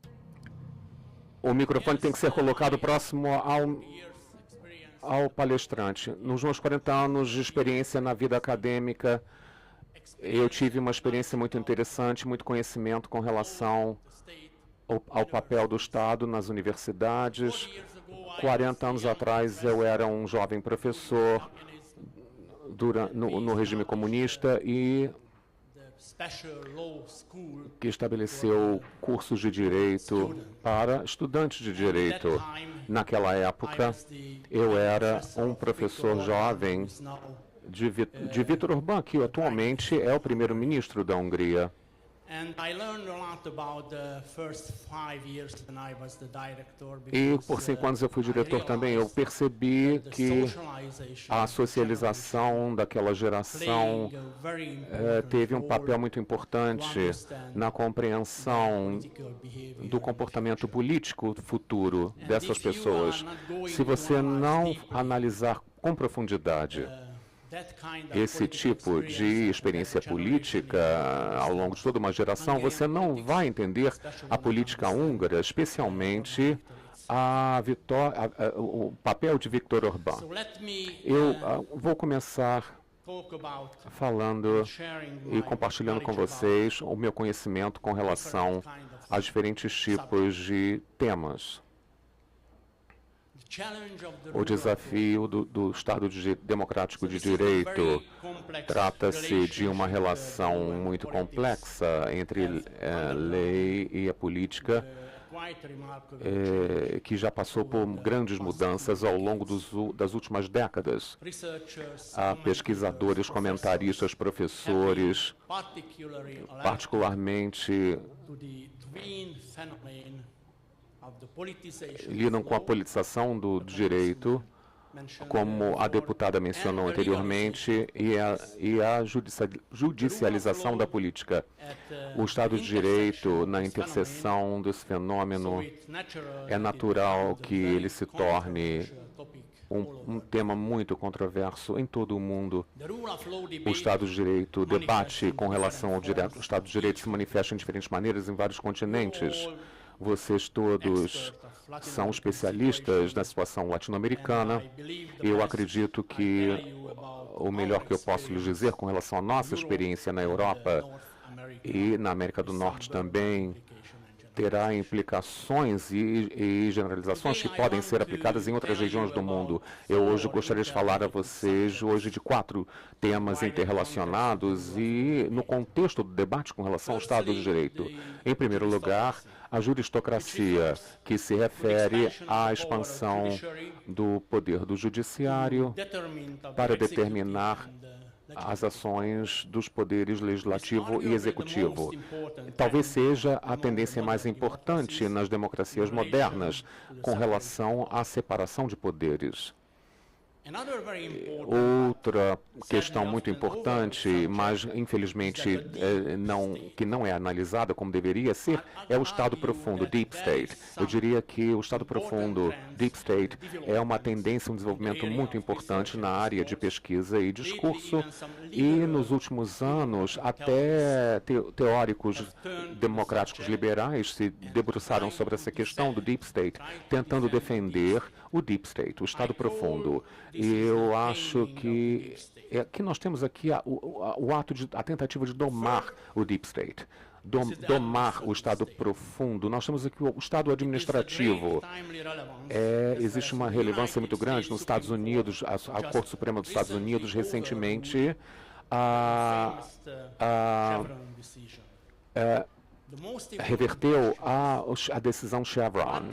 O microfone tem que ser colocado próximo Years experience ao palestrante. Nos meus 40 anos de experiência na vida acadêmica, eu tive uma experiência muito interessante, muito conhecimento com relação ao papel do Estado nas universidades. 40 anos atrás, eu era um jovem professor no regime comunista e que estabeleceu cursos de direito para estudantes de direito. Naquela época, eu era um professor jovem de Viktor Orbán, que atualmente é o primeiro-ministro da Hungria. E por 5 anos eu fui diretor também. Eu percebi que a socialização daquela geração teve um papel muito importante na compreensão do comportamento político futuro dessas pessoas. Se você não analisar com profundidade esse tipo de experiência política ao longo de toda uma geração, você não vai entender a política húngara, especialmente o papel de Viktor Orbán. Eu vou começar falando e compartilhando com vocês o meu conhecimento com relação a diferentes tipos de temas. O desafio do Estado democrático de direito trata-se de uma relação muito complexa entre lei e a política, que já passou por grandes mudanças ao longo das últimas décadas. Há pesquisadores, comentaristas, professores, particularmente lidam com a politização do direito, como a deputada mencionou anteriormente, e a judicialização da política. O Estado de Direito, na interseção desse fenômeno, é natural que ele se torne um tema muito controverso em todo o mundo. O Estado de Direito, debate com relação ao Estado de Direito se manifesta em diferentes maneiras em vários continentes. Vocês todos são especialistas na situação latino-americana. Eu acredito que o melhor que eu posso lhes dizer com relação à nossa experiência na Europa e na América do Norte também terá implicações e generalizações que podem ser aplicadas em outras regiões do mundo. Eu hoje gostaria de falar a vocês hoje de 4 temas interrelacionados e no contexto do debate com relação ao Estado de Direito. Em primeiro lugar, a juristocracia, que se refere à expansão do poder do judiciário para determinar as ações dos poderes legislativo e executivo. Talvez seja a tendência mais importante nas democracias modernas com relação à separação de poderes. Outra questão muito importante, mas infelizmente que não é analisada como deveria ser, é o Estado profundo, Deep State. Eu diria que o Estado profundo, Deep State, é uma tendência, um desenvolvimento muito importante na área de pesquisa e discurso, e nos últimos anos até teóricos democráticos liberais se debruçaram sobre essa questão do Deep State, tentando defender o Deep State, o Estado profundo. E eu acho que nós temos aqui a tentativa de domar o Deep State, domar o Estado profundo. Nós temos aqui o Estado administrativo. Existe uma relevância muito grande nos Estados Unidos, a Corte Suprema dos Estados Unidos recentemente reverteu a decisão Chevron.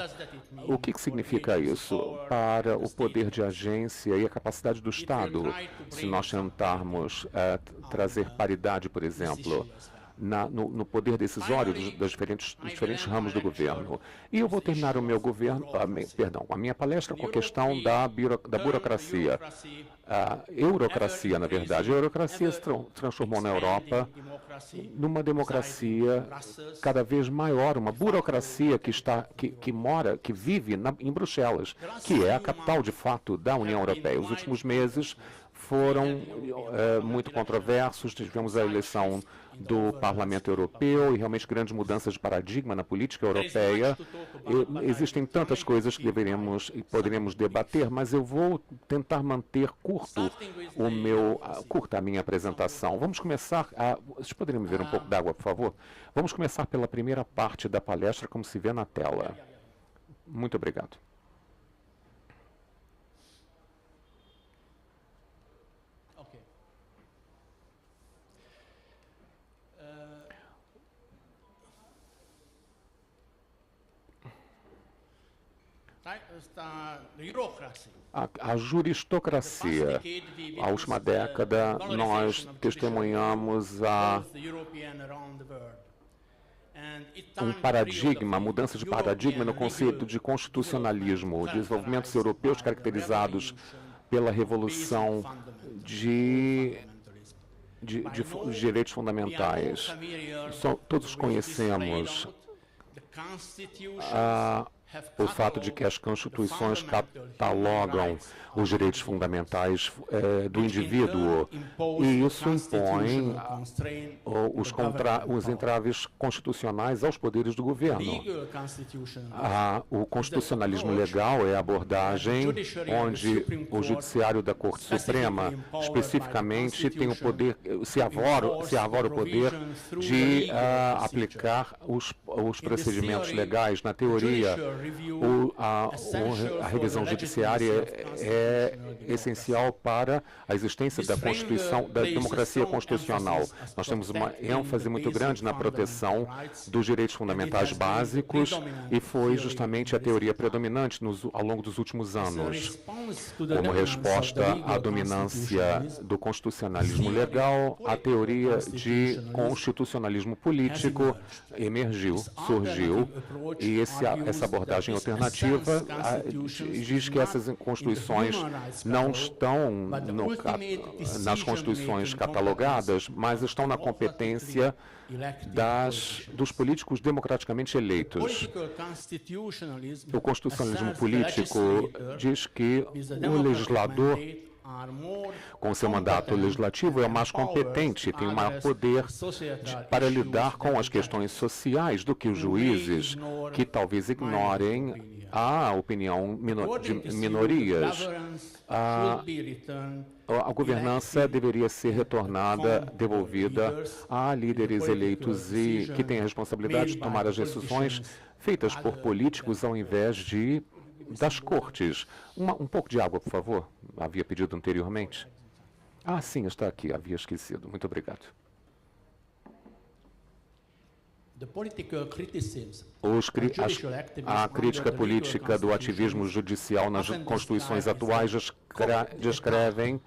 O que significa isso para o poder de agência e a capacidade do Estado, se nós tentarmos trazer paridade, por exemplo, no poder decisório dos diferentes ramos do governo? E eu vou terminar o meu a minha palestra com a questão da burocracia. A eurocracia, na verdade. A eurocracia se transformou na Europa numa democracia cada vez maior, uma burocracia que vive em Bruxelas, que é a capital, de fato, da União Europeia. Os últimos meses foram muito controversos, tivemos a eleição do Parlamento Europeu e realmente grandes mudanças de paradigma na política europeia. Existem tantas coisas que poderíamos debater, mas eu vou tentar manter curta a minha apresentação. Vamos começar vocês poderiam me ver um pouco d'água, por favor? Vamos começar pela primeira parte da palestra, como se vê na tela. Muito obrigado. A juristocracia. A última década, nós testemunhamos um paradigma, mudança de paradigma no conceito de constitucionalismo, desenvolvimentos europeus caracterizados pela revolução de direitos fundamentais. Todos conhecemos o fato de que as constituições catalogam os direitos fundamentais do indivíduo, e isso impõe os entraves constitucionais aos poderes do governo. O constitucionalismo legal é a abordagem onde o Judiciário da Corte Suprema, especificamente, tem o poder, se arvora o poder de aplicar os procedimentos legais. Na teoria, a revisão judiciária é essencial para a existência da Constituição, da democracia constitucional. Nós temos uma ênfase muito grande na proteção dos direitos fundamentais básicos, e foi justamente a teoria predominante ao longo dos últimos anos. Como resposta à dominância do constitucionalismo legal, a teoria de constitucionalismo político surgiu, e essa abordagem alternativa diz que essas constituições não estão nas constituições catalogadas, mas estão na competência dos políticos democraticamente eleitos. O constitucionalismo político diz que o legislador com seu mandato legislativo, é mais competente, tem um maior poder para lidar com as questões sociais do que os juízes, que talvez ignorem a opinião de minorias. A governança deveria ser retornada, devolvida a líderes eleitos e que têm a responsabilidade de tomar as decisões feitas por políticos ao invés das cortes. Um pouco de água, por favor. Havia pedido anteriormente. Ah, sim, está aqui. Havia esquecido. Muito obrigado. A crítica política do ativismo judicial nas constituições atuais descrevem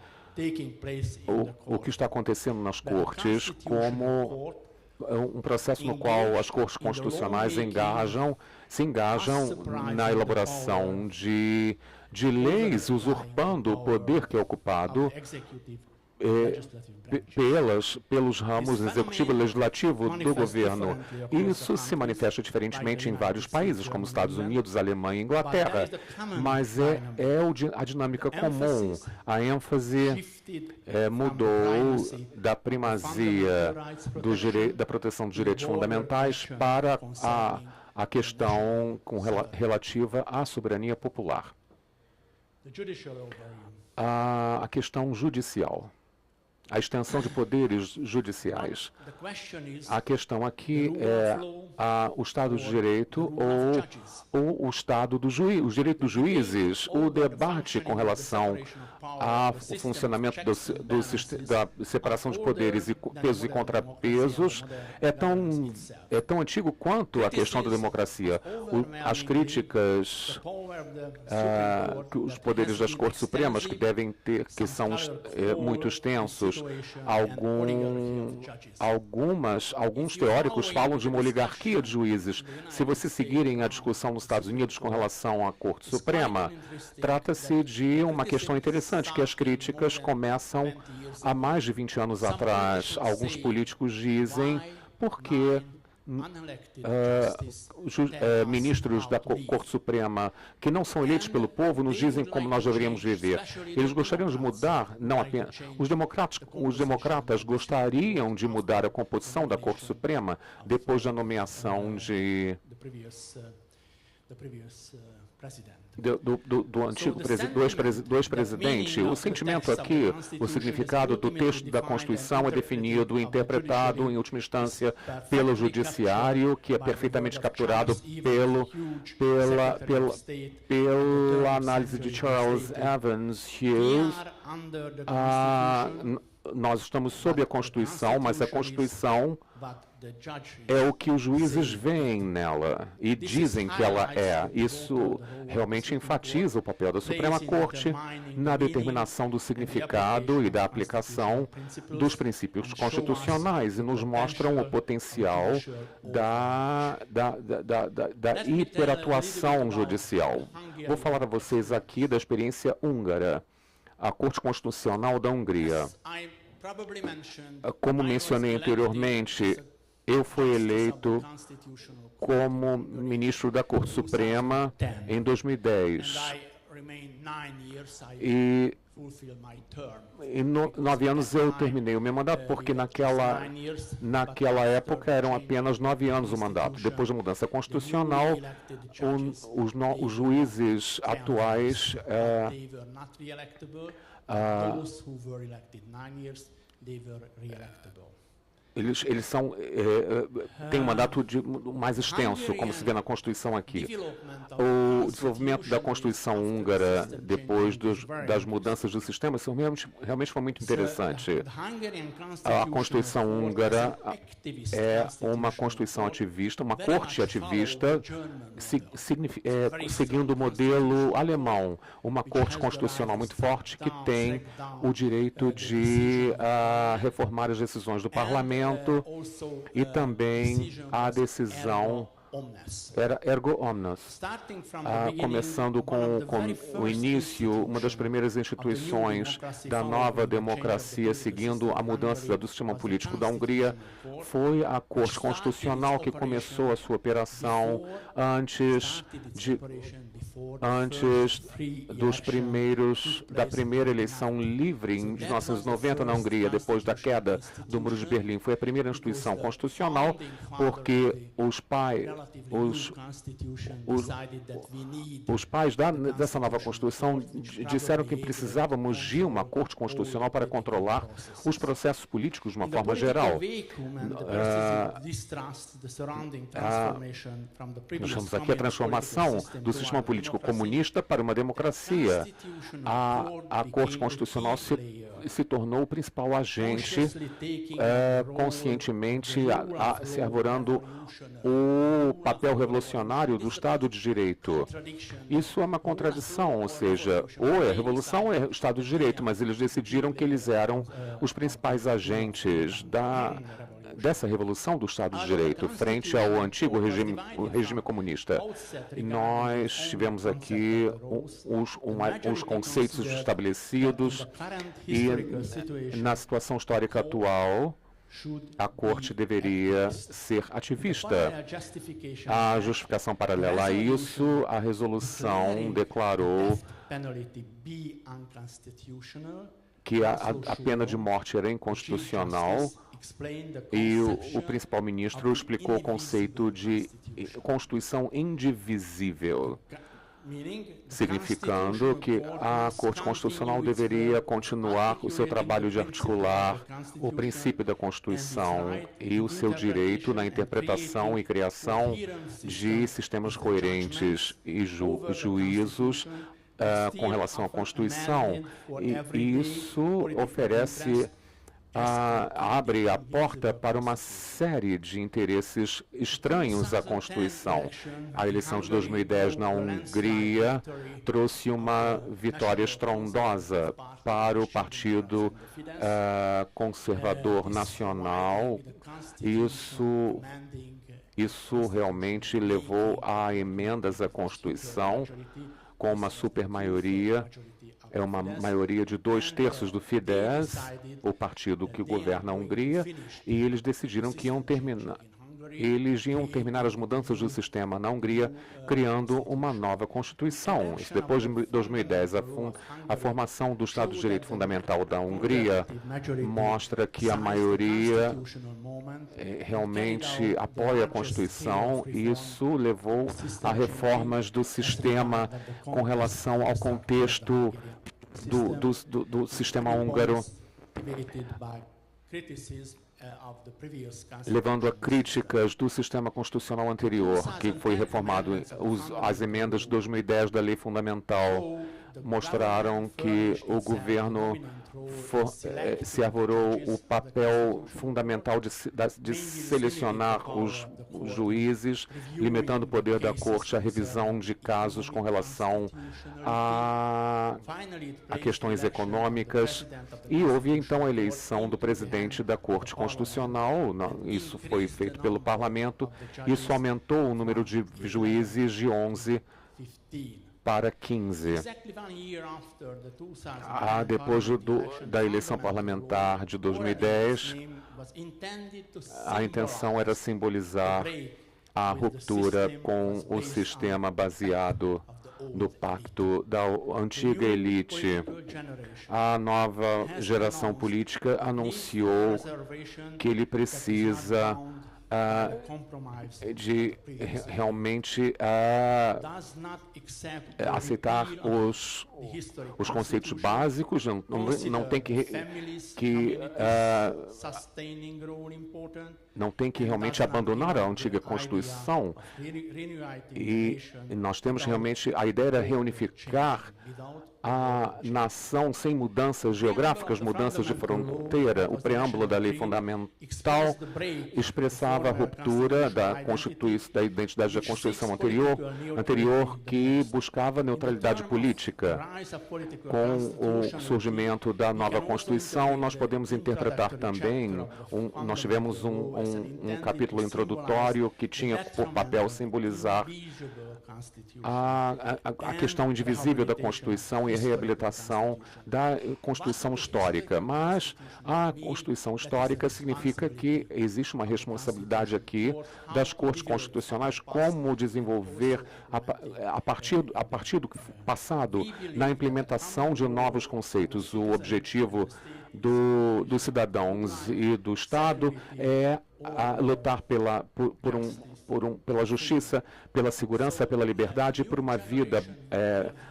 o que está acontecendo nas cortes como um processo no qual as cortes constitucionais se engajam na elaboração de leis, usurpando o poder que é ocupado pelos ramos executivo e legislativo do governo. Isso se manifesta diferentemente em vários países, como Estados Unidos, Alemanha e Inglaterra, mas a dinâmica comum. A ênfase mudou da primazia da proteção dos direitos fundamentais para a questão relativa à soberania popular. A questão judicial. A extensão de poderes judiciais. A questão aqui é o Estado de Direito ou o Estado do juiz, os direitos dos juízes. O debate com relação ao funcionamento da separação de poderes e pesos e contrapesos é tão antigo quanto a questão da democracia. As críticas que os poderes das Cortes Supremas que são muito extensos. Alguns teóricos falam de uma oligarquia de juízes. Se vocês seguirem a discussão nos Estados Unidos com relação à Corte Suprema, trata-se de uma questão interessante, que as críticas começam há mais de 20 anos atrás. Alguns políticos dizem porque ministros da Corte Suprema que não são eleitos pelo povo nos dizem como nós deveríamos viver. Eles gostariam de mudar, não apenas... Os democratas gostariam de mudar a composição da Corte Suprema depois da nomeação do ex-presidente. O sentimento aqui, o significado do texto da Constituição é definido e interpretado, em última instância, pelo judiciário, que é perfeitamente capturado pela análise de Charles Evans Hughes. Nós estamos sob a Constituição, mas a Constituição é o que os juízes veem nela e dizem que ela é. Isso realmente enfatiza o papel da Suprema Corte na determinação do significado e da aplicação dos princípios constitucionais e nos mostram o potencial da hiperatuação judicial. Vou falar a vocês aqui da experiência húngara, a Corte Constitucional da Hungria. Como mencionei anteriormente, eu fui eleito como ministro da Corte Suprema em 2010. E em 9 anos eu terminei o meu mandato, porque naquela época eram apenas 9 anos o mandato. Depois da mudança constitucional, os juízes atuais eles têm um mandato mais extenso, como se vê na Constituição aqui. O desenvolvimento da Constituição húngara, depois das mudanças do sistema, realmente foi muito interessante. A Constituição húngara é uma Constituição ativista, uma corte ativista, seguindo o modelo alemão, uma corte constitucional muito forte que tem o direito de reformar as decisões do parlamento e também a decisão era ergo omnes. Começando com o início, uma das primeiras instituições da nova democracia, seguindo a mudança do sistema político da Hungria, foi a Corte Constitucional, que começou a sua operação antes da primeira eleição livre em 1990 na Hungria, depois da queda do Muro de Berlim. Foi a primeira instituição constitucional, porque os pais dessa nova Constituição disseram que precisávamos de uma Corte Constitucional para controlar os processos políticos de uma forma geral. Nós chamamos aqui a transformação do sistema político comunista para uma democracia. A Corte Constitucional se tornou o principal agente, conscientemente se arvorando o papel revolucionário do Estado de Direito. Isso é uma contradição, ou seja, ou é revolução ou é Estado de Direito, mas eles decidiram que eles eram os principais agentes dessa revolução do Estado de Direito frente ao antigo regime comunista. E nós tivemos aqui os conceitos estabelecidos e na situação histórica atual, a Corte deveria ser ativista. A justificação paralela a isso, a resolução declarou que a pena de morte era inconstitucional e o principal ministro explicou o conceito de Constituição indivisível, significando que a Corte Constitucional deveria continuar o seu trabalho de articular o princípio da Constituição e o seu direito na interpretação e criação de sistemas coerentes e juízos com relação à Constituição. E isso abre a porta para uma série de interesses estranhos à Constituição. A eleição de 2010 na Hungria trouxe uma vitória estrondosa para o Partido Conservador Nacional. Isso realmente levou a emendas à Constituição com uma supermaioria. É uma maioria de 2/3 do Fidesz, o partido que governa a Hungria, e eles decidiram que iam terminar as mudanças do sistema na Hungria, criando uma nova Constituição. Isso depois de 2010, a formação do Estado de Direito Fundamental da Hungria mostra que a maioria realmente apoia a Constituição, e isso levou a reformas do sistema com relação ao contexto do sistema húngaro, levando a críticas do sistema constitucional anterior, que foi reformado. As emendas de 2010 da Lei Fundamental mostraram que o governo se arvorou o papel fundamental de selecionar os juízes, limitando o poder da Corte à revisão de casos com relação a questões econômicas. E houve, então, a eleição do presidente da Corte Constitucional. Isso foi feito pelo Parlamento. Isso aumentou o número de juízes de 11 para 15. Depois da eleição parlamentar de 2010, a intenção era simbolizar a ruptura com o sistema baseado no pacto da antiga elite. A nova geração política anunciou que ele precisa de realmente aceitar os conceitos básicos, não tem que realmente abandonar a antiga Constituição, e nós temos realmente, a ideia era reunificar a nação sem mudanças geográficas, mudanças de fronteira. O preâmbulo da lei fundamental expressava significava a ruptura da identidade da Constituição anterior que buscava neutralidade política. Com o surgimento da nova Constituição, nós podemos interpretar também, nós tivemos um capítulo introdutório que tinha por papel simbolizar a questão indivisível da Constituição e a reabilitação da Constituição histórica. Mas a Constituição histórica significa que existe uma responsabilidade aqui das cortes constitucionais como desenvolver, a partir do passado, na implementação de novos conceitos. O objetivo dos cidadãos e do Estado é lutar pela justiça, pela segurança, pela liberdade e por uma vida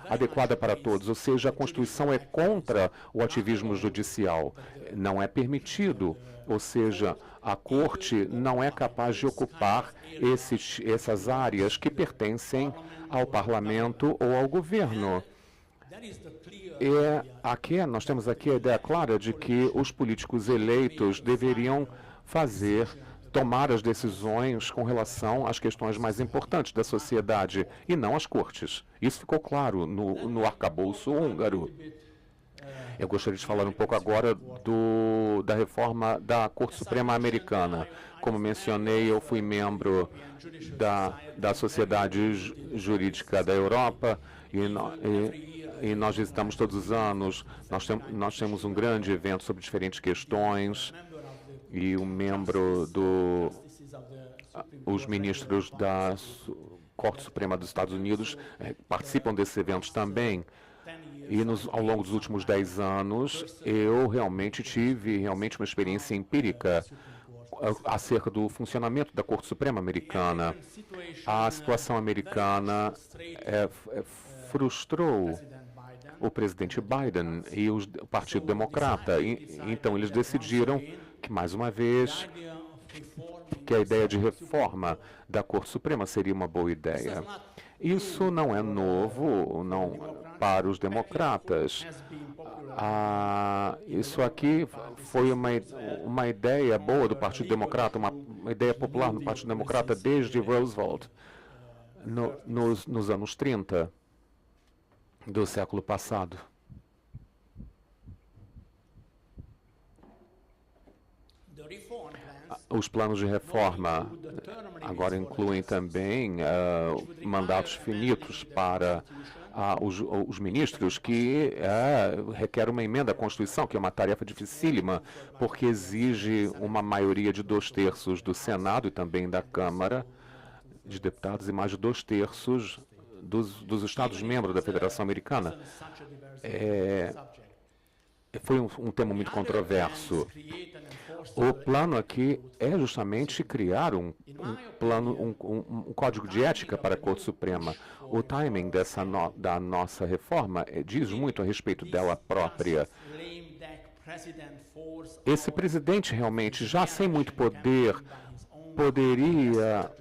adequada para todos. Ou seja, a Constituição é contra o ativismo judicial. Não é permitido. Ou seja, a Corte não é capaz de ocupar essas áreas que pertencem ao Parlamento ou ao governo. Nós temos aqui a ideia clara de que os políticos eleitos deveriam tomar as decisões com relação às questões mais importantes da sociedade e não as cortes. Isso ficou claro no arcabouço húngaro. Eu gostaria de falar um pouco agora da reforma da Corte Suprema Americana. Como mencionei, eu fui membro da Sociedade Jurídica da Europa e nós visitamos todos os anos. Nós temos um grande evento sobre diferentes questões e um membro os ministros da Corte Suprema dos Estados Unidos participam desses eventos também. E ao longo dos últimos 10 anos, eu realmente tive uma experiência empírica acerca do funcionamento da Corte Suprema Americana. A situação americana frustrou o presidente Biden e o Partido Democrata. Então, eles decidiram que, mais uma vez, que a ideia de reforma da Corte Suprema seria uma boa ideia. Isso não é novo para os democratas. Isso aqui foi uma ideia boa do Partido Democrata, uma ideia popular no Partido Democrata desde Roosevelt, nos anos 30 do século passado. Os planos de reforma agora incluem também mandatos finitos para os ministros, que requer uma emenda à Constituição, que é uma tarefa dificílima, porque exige uma maioria de 2/3 do Senado e também da Câmara de Deputados e mais de 2/3 dos Estados-membros da Federação Americana. Foi um tema muito controverso. O plano aqui é justamente criar um código de ética para a Corte Suprema. O timing da nossa reforma diz muito a respeito dela própria. Esse presidente realmente, já sem muito poder, poderia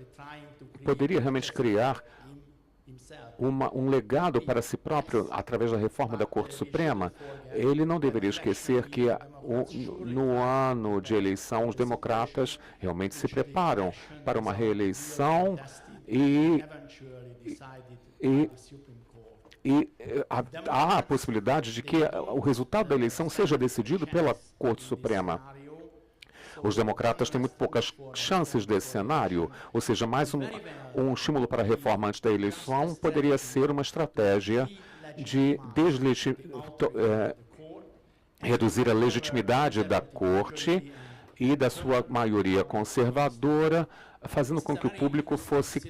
realmente criar um legado para si próprio através da reforma da Corte Suprema. Ele não deveria esquecer que no ano de eleição os democratas realmente se preparam para uma reeleição e há a possibilidade de que o resultado da eleição seja decidido pela Corte Suprema. Os democratas têm muito poucas chances desse cenário, ou seja, mais um estímulo para a reforma antes da eleição poderia ser uma estratégia de reduzir a legitimidade da Corte e da sua maioria conservadora, fazendo com que o público se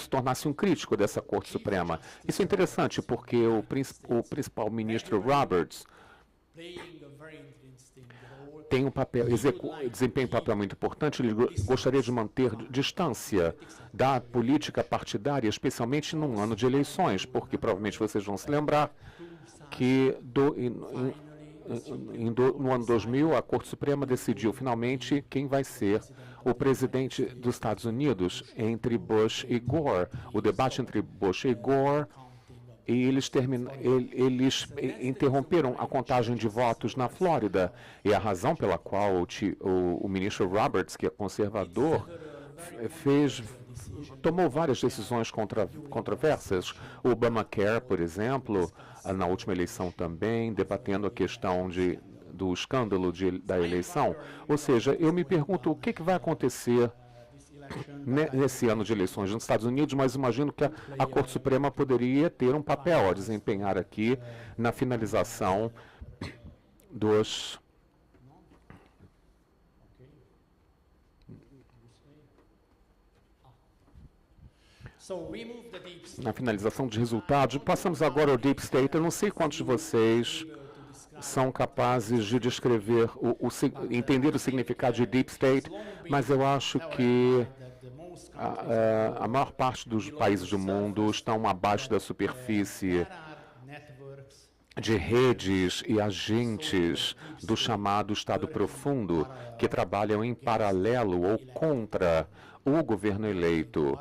tornasse um crítico dessa Corte Suprema. Isso é interessante, porque o principal ministro Roberts desempenha um papel muito importante. Ele gostaria de manter distância da política partidária, especialmente num ano de eleições, porque provavelmente vocês vão se lembrar que no ano 2000 a Corte Suprema decidiu finalmente quem vai ser o presidente dos Estados Unidos entre Bush e Gore. O debate entre Bush e Gore, e eles interromperam a contagem de votos na Flórida. E a razão pela qual o ministro Roberts, que é conservador, tomou várias decisões controversas. O Obamacare, por exemplo, na última eleição também, debatendo a questão do escândalo da eleição. Ou seja, eu me pergunto o que vai acontecer nesse ano de eleições nos Estados Unidos, mas imagino que a Corte Suprema poderia ter um papel a desempenhar aqui na finalização dos resultados. Passamos agora ao Deep State. Eu não sei quantos de vocês são capazes de descrever, entender o significado de Deep State, mas eu acho que a maior parte dos países do mundo estão abaixo da superfície de redes e agentes do chamado Estado Profundo, que trabalham em paralelo ou contra o governo eleito.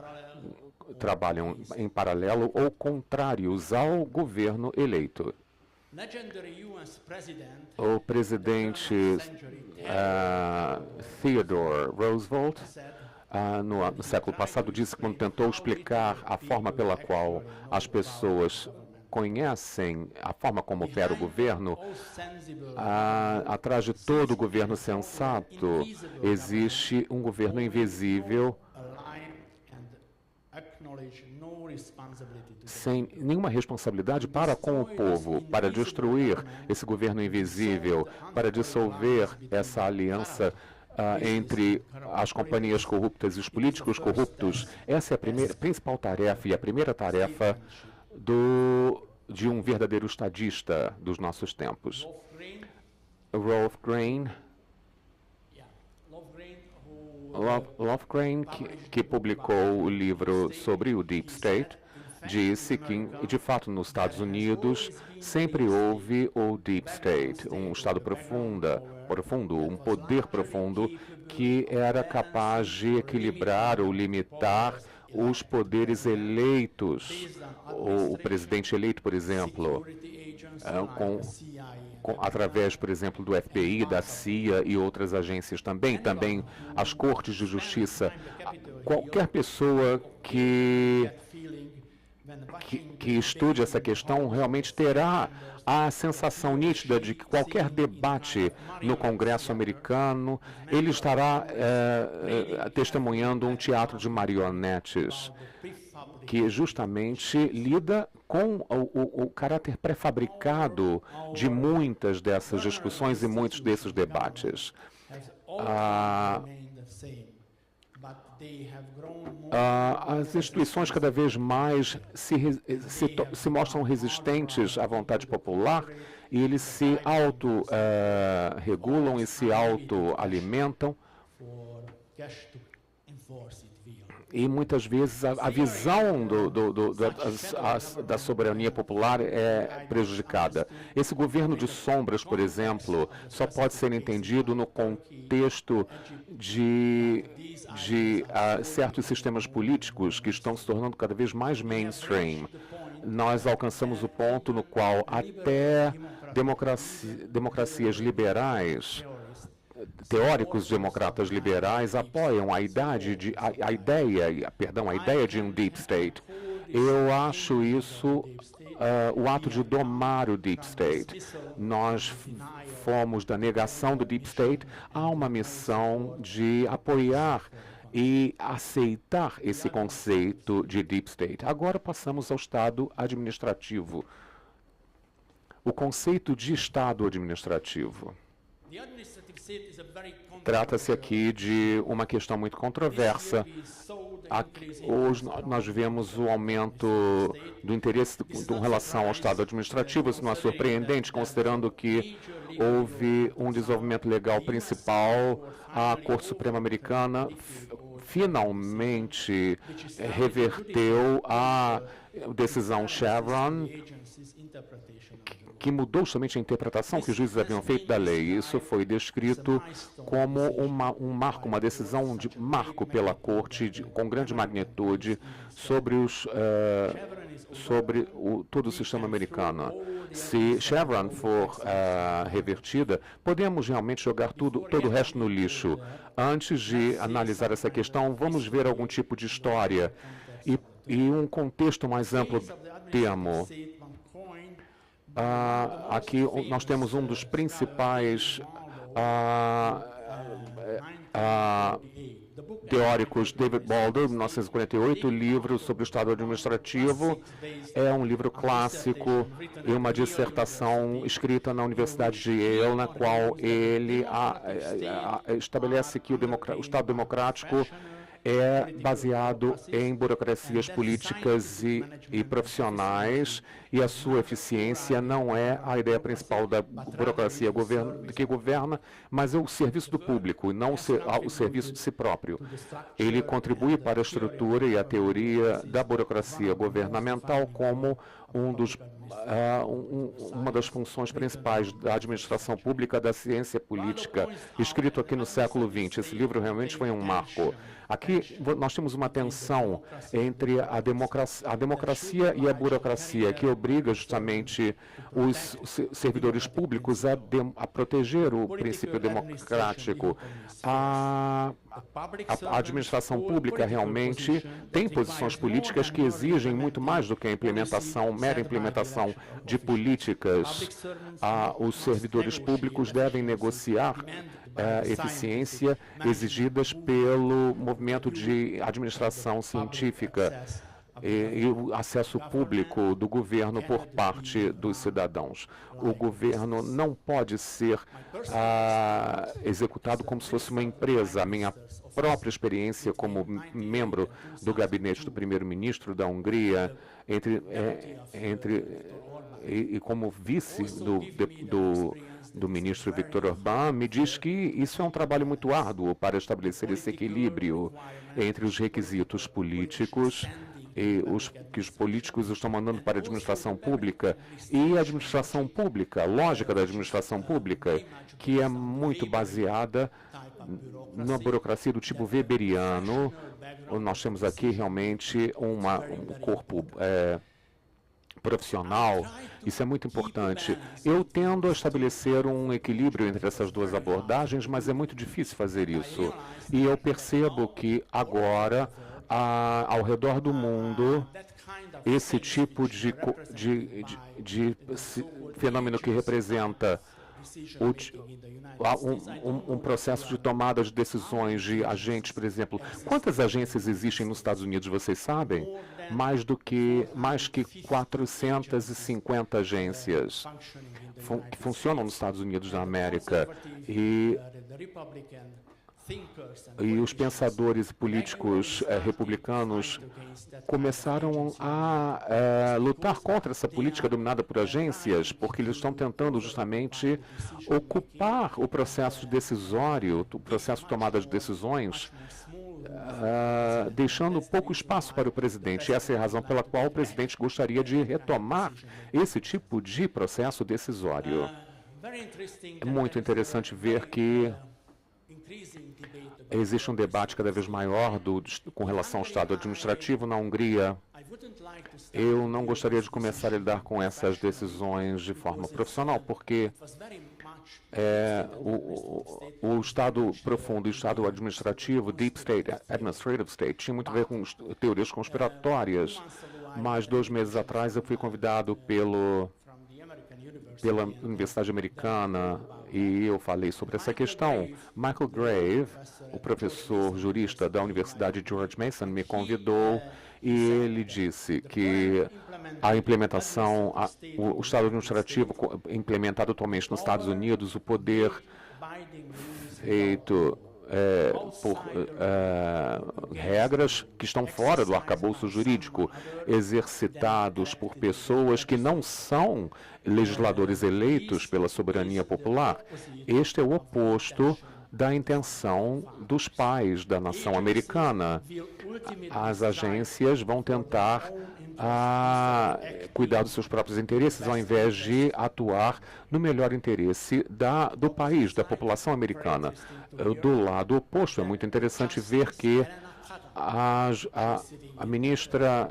Trabalham em paralelo ou contrários ao governo eleito. O presidente Theodore Roosevelt, no século passado, disse que quando tentou explicar a forma pela qual as pessoas conhecem a forma como opera o governo, atrás de todo governo sensato existe um governo invisível sem nenhuma responsabilidade para com o povo, para destruir esse governo invisível, para dissolver essa aliança entre as companhias corruptas e os políticos corruptos. Essa é a principal tarefa e a primeira tarefa de um verdadeiro estadista dos nossos tempos. Rolf Grain, que publicou o livro sobre o Deep State, disse que, de fato, nos Estados Unidos sempre houve o Deep State, um Estado profundo, um poder profundo que era capaz de equilibrar ou limitar os poderes eleitos, o presidente eleito, por exemplo, através, por exemplo, do FBI, da CIA e outras agências também as cortes de justiça. Qualquer pessoa que estude essa questão realmente terá a sensação nítida de que qualquer debate no Congresso americano, ele estará testemunhando um teatro de marionetes, que justamente lida com o caráter pré-fabricado de muitas dessas discussões e muitos desses debates. As instituições cada vez mais se mostram resistentes à vontade popular e eles se auto-regulam e se auto-alimentam. E muitas vezes a visão da soberania popular é prejudicada. Esse governo de sombras, por exemplo, só pode ser entendido no contexto de certos sistemas políticos que estão se tornando cada vez mais mainstream. Nós alcançamos o ponto no qual até democracias liberais, teóricos democratas liberais apoiam a ideia de um Deep State. Eu acho isso o ato de domar o Deep State. Nós fomos da negação do Deep State a uma missão de apoiar e aceitar esse conceito de Deep State. Agora passamos ao Estado administrativo. O conceito de Estado administrativo. Trata-se aqui de uma questão muito controversa. Hoje nós vemos o aumento do interesse com relação ao Estado administrativo. Isso não é surpreendente, considerando que houve um desenvolvimento legal principal. A Corte Suprema Americana finalmente reverteu a decisão Chevron, que mudou somente a interpretação que os juízes haviam feito da lei. Isso foi descrito como um marco, uma decisão de marco pela Corte com grande magnitude sobre todo o sistema americano. Se Chevron for revertida, podemos realmente jogar todo o resto no lixo. Antes de analisar essa questão, vamos ver algum tipo de história e um contexto mais amplo do termo. Aqui nós temos um dos principais teóricos, David Balder, 1948, o livro sobre o Estado administrativo. É um livro clássico e uma dissertação escrita na Universidade de Yale, na qual ele estabelece que o Estado democrático é baseado em burocracias políticas e profissionais, e a sua eficiência não é a ideia principal da burocracia que governa, mas é o serviço do público, e não o serviço de si próprio. Ele contribui para a estrutura e a teoria da burocracia governamental como uma das funções principais da administração pública, da ciência política, escrito aqui no século XX. Esse livro realmente foi um marco. Aqui nós temos uma tensão entre a democracia e a burocracia, que obriga justamente os servidores públicos a proteger o princípio democrático. A administração pública realmente tem posições políticas que exigem muito mais do que a mera implementação de políticas. Os servidores públicos devem negociar eficiência exigidas pelo movimento de administração científica e o acesso público do governo por parte dos cidadãos. O governo não pode ser executado como se fosse uma empresa. A minha própria experiência como membro do gabinete do primeiro-ministro da Hungria e como vice do ministro Viktor Orbán, me diz que isso é um trabalho muito árduo para estabelecer esse equilíbrio entre os requisitos políticos que os políticos estão mandando para a administração pública e a administração pública, a lógica da administração pública, que é muito baseada na burocracia do tipo weberiano. Nós temos aqui realmente um corpo profissional. Isso é muito importante. Eu tendo a estabelecer um equilíbrio entre essas duas abordagens, mas é muito difícil fazer isso. E eu percebo que agora, ao redor do mundo, esse tipo de fenômeno que representa um processo de tomada de decisões de agentes, por exemplo. Quantas agências existem nos Estados Unidos, vocês sabem? Mais que 450 agências que funcionam nos Estados Unidos da América. E os pensadores políticos republicanos começaram a lutar contra essa política dominada por agências, porque eles estão tentando justamente ocupar o processo decisório, o processo de tomada de decisões, deixando pouco espaço para o presidente. E essa é a razão pela qual o presidente gostaria de retomar esse tipo de processo decisório. É muito interessante ver que existe um debate cada vez maior com relação ao Estado administrativo na Hungria. Eu não gostaria de começar a lidar com essas decisões de forma profissional, porque o Estado profundo e o Estado administrativo, Deep State, Administrative State, tinha muito a ver com teorias conspiratórias. Mas 2 meses atrás eu fui convidado pela Universidade Americana e eu falei sobre essa questão. Michael Grave, o professor jurista da Universidade George Mason, me convidou e ele disse que a implementação, o Estado administrativo implementado atualmente nos Estados Unidos, o poder feito por regras que estão fora do arcabouço jurídico, exercitados por pessoas que não são legisladores eleitos pela soberania popular. Este é o oposto da intenção dos pais da nação americana. As agências vão tentar a cuidar dos seus próprios interesses, ao invés de atuar no melhor interesse do país, da população americana. Do lado oposto, é muito interessante ver que a ministra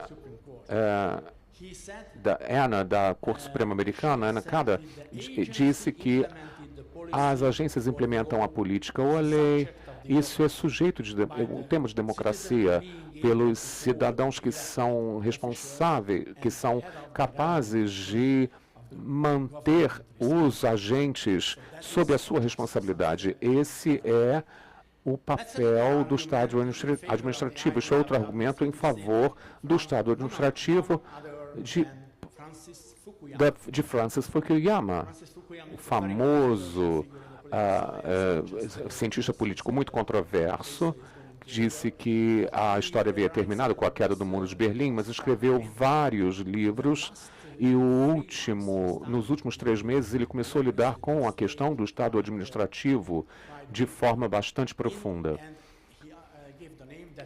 da Corte Suprema Americana, Anna Kada, disse que as agências implementam a política ou a lei. Isso é sujeito o tema de democracia pelos cidadãos que são responsáveis, que são capazes de manter os agentes sob a sua responsabilidade. Esse é o papel do Estado administrativo. Isso é outro argumento em favor do Estado administrativo de Francis Fukuyama, o famoso cientista político muito controverso, disse que a história havia terminado com a queda do Muro de Berlim, mas escreveu vários livros e nos últimos 3 meses, ele começou a lidar com a questão do Estado administrativo de forma bastante profunda.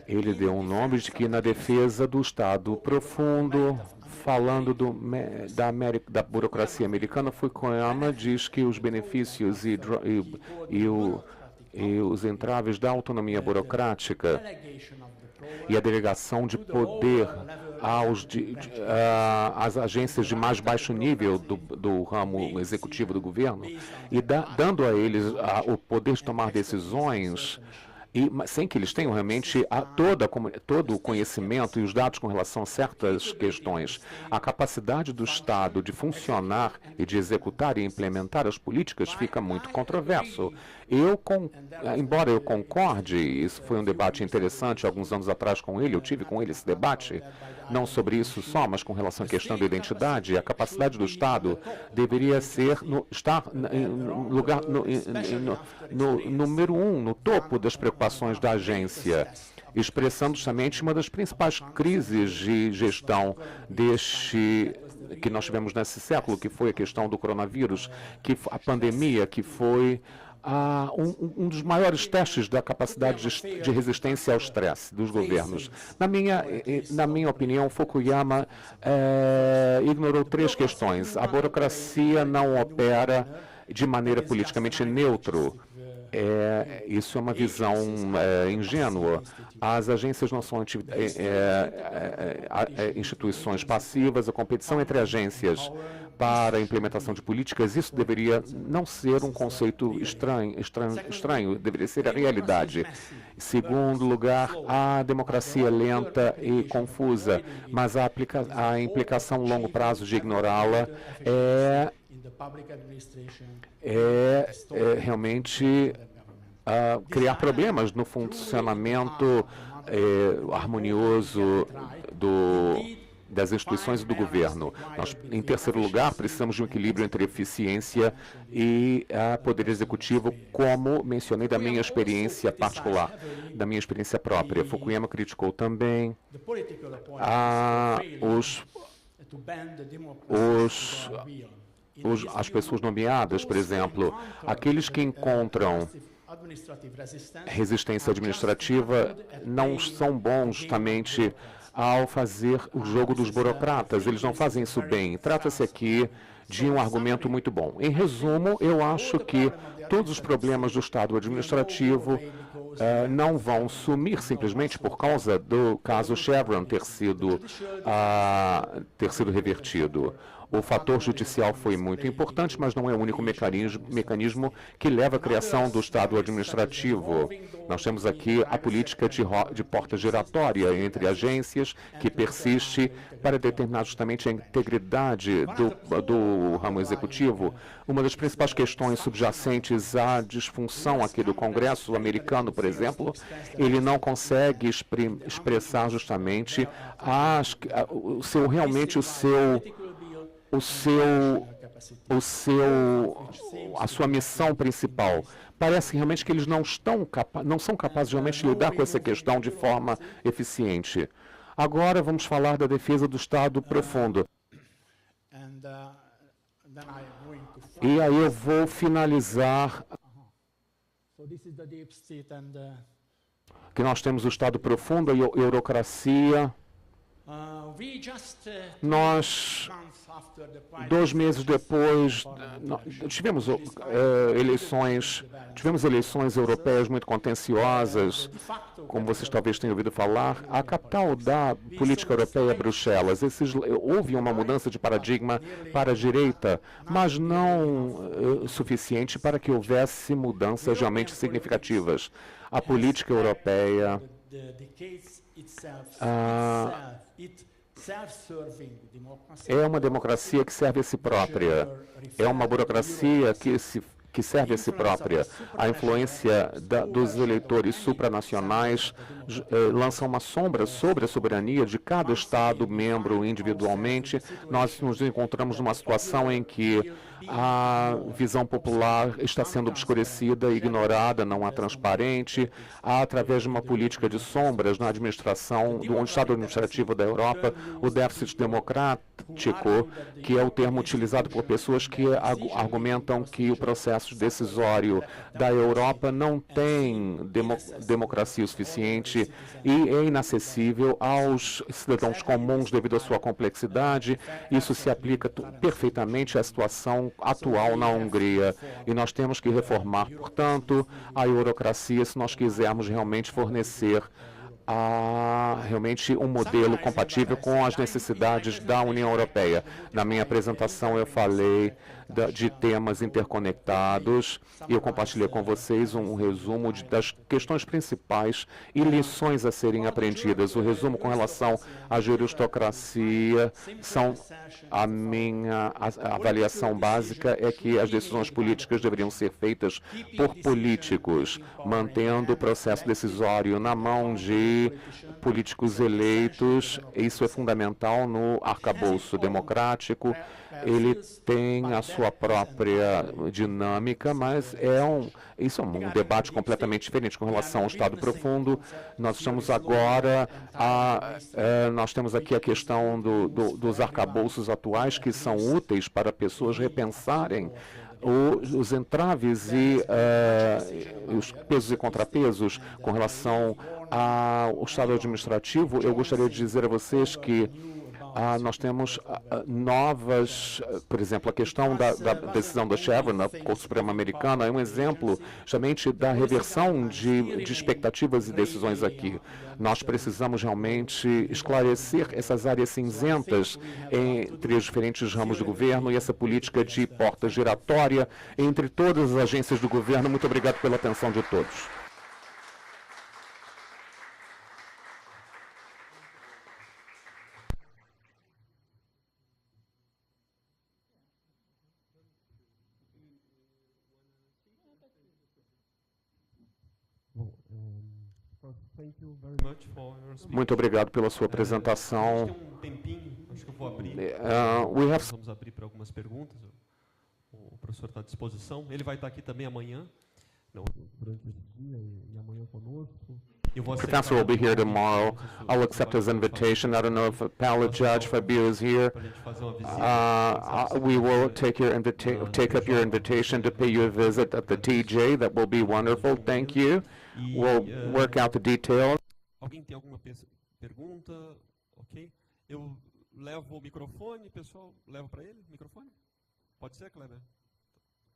Ele deu um nome de que na defesa do Estado profundo, falando da burocracia americana, Fukuyama diz que os benefícios e os entraves da autonomia burocrática e a delegação de poder às agências de mais baixo nível do ramo executivo do governo e dando a eles o poder de tomar decisões sem que eles tenham realmente todo o conhecimento e os dados com relação a certas questões. A capacidade do Estado de funcionar e de executar e implementar as políticas fica muito controverso. Embora eu concorde, isso foi um debate interessante alguns anos atrás com ele, eu tive com ele esse debate, não sobre isso só, mas com relação à questão da identidade, a capacidade do Estado deveria estar no número 1, no topo das preocupações da agência, expressando justamente uma das principais crises de gestão que nós tivemos nesse século, que foi a questão do coronavírus, a pandemia, que foi um dos maiores testes da capacidade de resistência ao estresse dos governos. Na minha opinião, Fukuyama ignorou 3 questões. A burocracia não opera de maneira politicamente neutra. Isso é uma visão ingênua. As agências não são instituições passivas. A competição entre agências para a implementação de políticas, isso deveria não ser um conceito estranho, deveria ser a realidade. Segundo lugar, a democracia é lenta e confusa, mas a implicação a longo prazo de ignorá-la realmente criar problemas no funcionamento harmonioso das instituições e do governo. Em terceiro lugar, precisamos de um equilíbrio entre eficiência e poder executivo, como mencionei da minha experiência particular, da minha experiência própria. Fukuyama criticou também as pessoas nomeadas, por exemplo, aqueles que encontram resistência administrativa não são bons justamente ao fazer o jogo dos burocratas. Eles não fazem isso bem. Trata-se aqui de um argumento muito bom. Em resumo, eu acho que todos os problemas do Estado administrativo não vão sumir simplesmente por causa do caso Chevron ter sido revertido. O fator judicial foi muito importante, mas não é o único mecanismo que leva à criação do Estado administrativo. Nós temos aqui a política de porta giratória entre agências, que persiste para determinar justamente a integridade do ramo executivo. Uma das principais questões subjacentes à disfunção aqui do Congresso americano, por exemplo, ele não consegue expressar justamente a sua missão principal. Parece realmente que eles não são capazes de realmente lidar com essa questão de forma eficiente. Agora vamos falar da defesa do Estado profundo. E aí eu vou finalizar que nós temos o Estado profundo e a eurocracia. Nós, 2 meses depois, tivemos eleições europeias muito contenciosas, como vocês talvez tenham ouvido falar. A capital da política europeia é Bruxelas. Houve uma mudança de paradigma para a direita, mas não suficiente para que houvesse mudanças realmente significativas. A política europeia é uma democracia que serve a si própria. É uma burocracia que serve a si própria. A influência dos eleitores supranacionais lança uma sombra sobre a soberania de cada Estado membro individualmente. Nós nos encontramos numa situação em que a visão popular está sendo obscurecida, ignorada, não há transparente. Há, através de uma política de sombras na administração do Estado administrativo da Europa, o déficit democrático, que é o termo utilizado por pessoas que argumentam que o processo decisório da Europa não tem democracia o suficiente e é inacessível aos cidadãos comuns devido à sua complexidade. Isso se aplica perfeitamente à situação atual na Hungria. E nós temos que reformar, portanto, a eurocracia se nós quisermos realmente fornecer realmente um modelo compatível com as necessidades da União Europeia. Na minha apresentação eu falei de temas interconectados e eu compartilhei com vocês um resumo das questões principais e lições a serem aprendidas. O resumo com relação à geristocracia a minha avaliação básica é que as decisões políticas deveriam ser feitas por políticos, mantendo o processo decisório na mão de políticos eleitos. Isso é fundamental no arcabouço democrático. Ele tem a sua própria dinâmica, mas isso é um debate completamente diferente com relação ao Estado profundo. Nós estamos agora, nós temos aqui a questão dos arcabouços atuais, que são úteis para pessoas repensarem os entraves e os pesos e contrapesos com relação ao Estado administrativo. Eu gostaria de dizer a vocês que nós temos novas, por exemplo, a questão da decisão da Chevron, na Corte Suprema Americana, é um exemplo justamente da reversão de expectativas e decisões aqui. Nós precisamos realmente esclarecer essas áreas cinzentas entre os diferentes ramos do governo e essa política de porta giratória entre todas as agências do governo. Muito obrigado pela atenção de todos. Muito obrigado pela sua apresentação. Acho que eu vou abrir. Vamos abrir para algumas perguntas. O professor está à disposição. Ele vai estar aqui também amanhã, durante esse dia e amanhã conosco. Professor will be here tomorrow. I'll accept his invitation. I don't know if Appellate Judge Fabio is here. We will take up your invitation to pay you a visit at the TJ. That will be wonderful. Thank you. We'll work out the details. Alguém tem alguma pergunta? Ok. Eu levo o microfone, pessoal. Levo para ele o microfone? Pode ser, Kleber?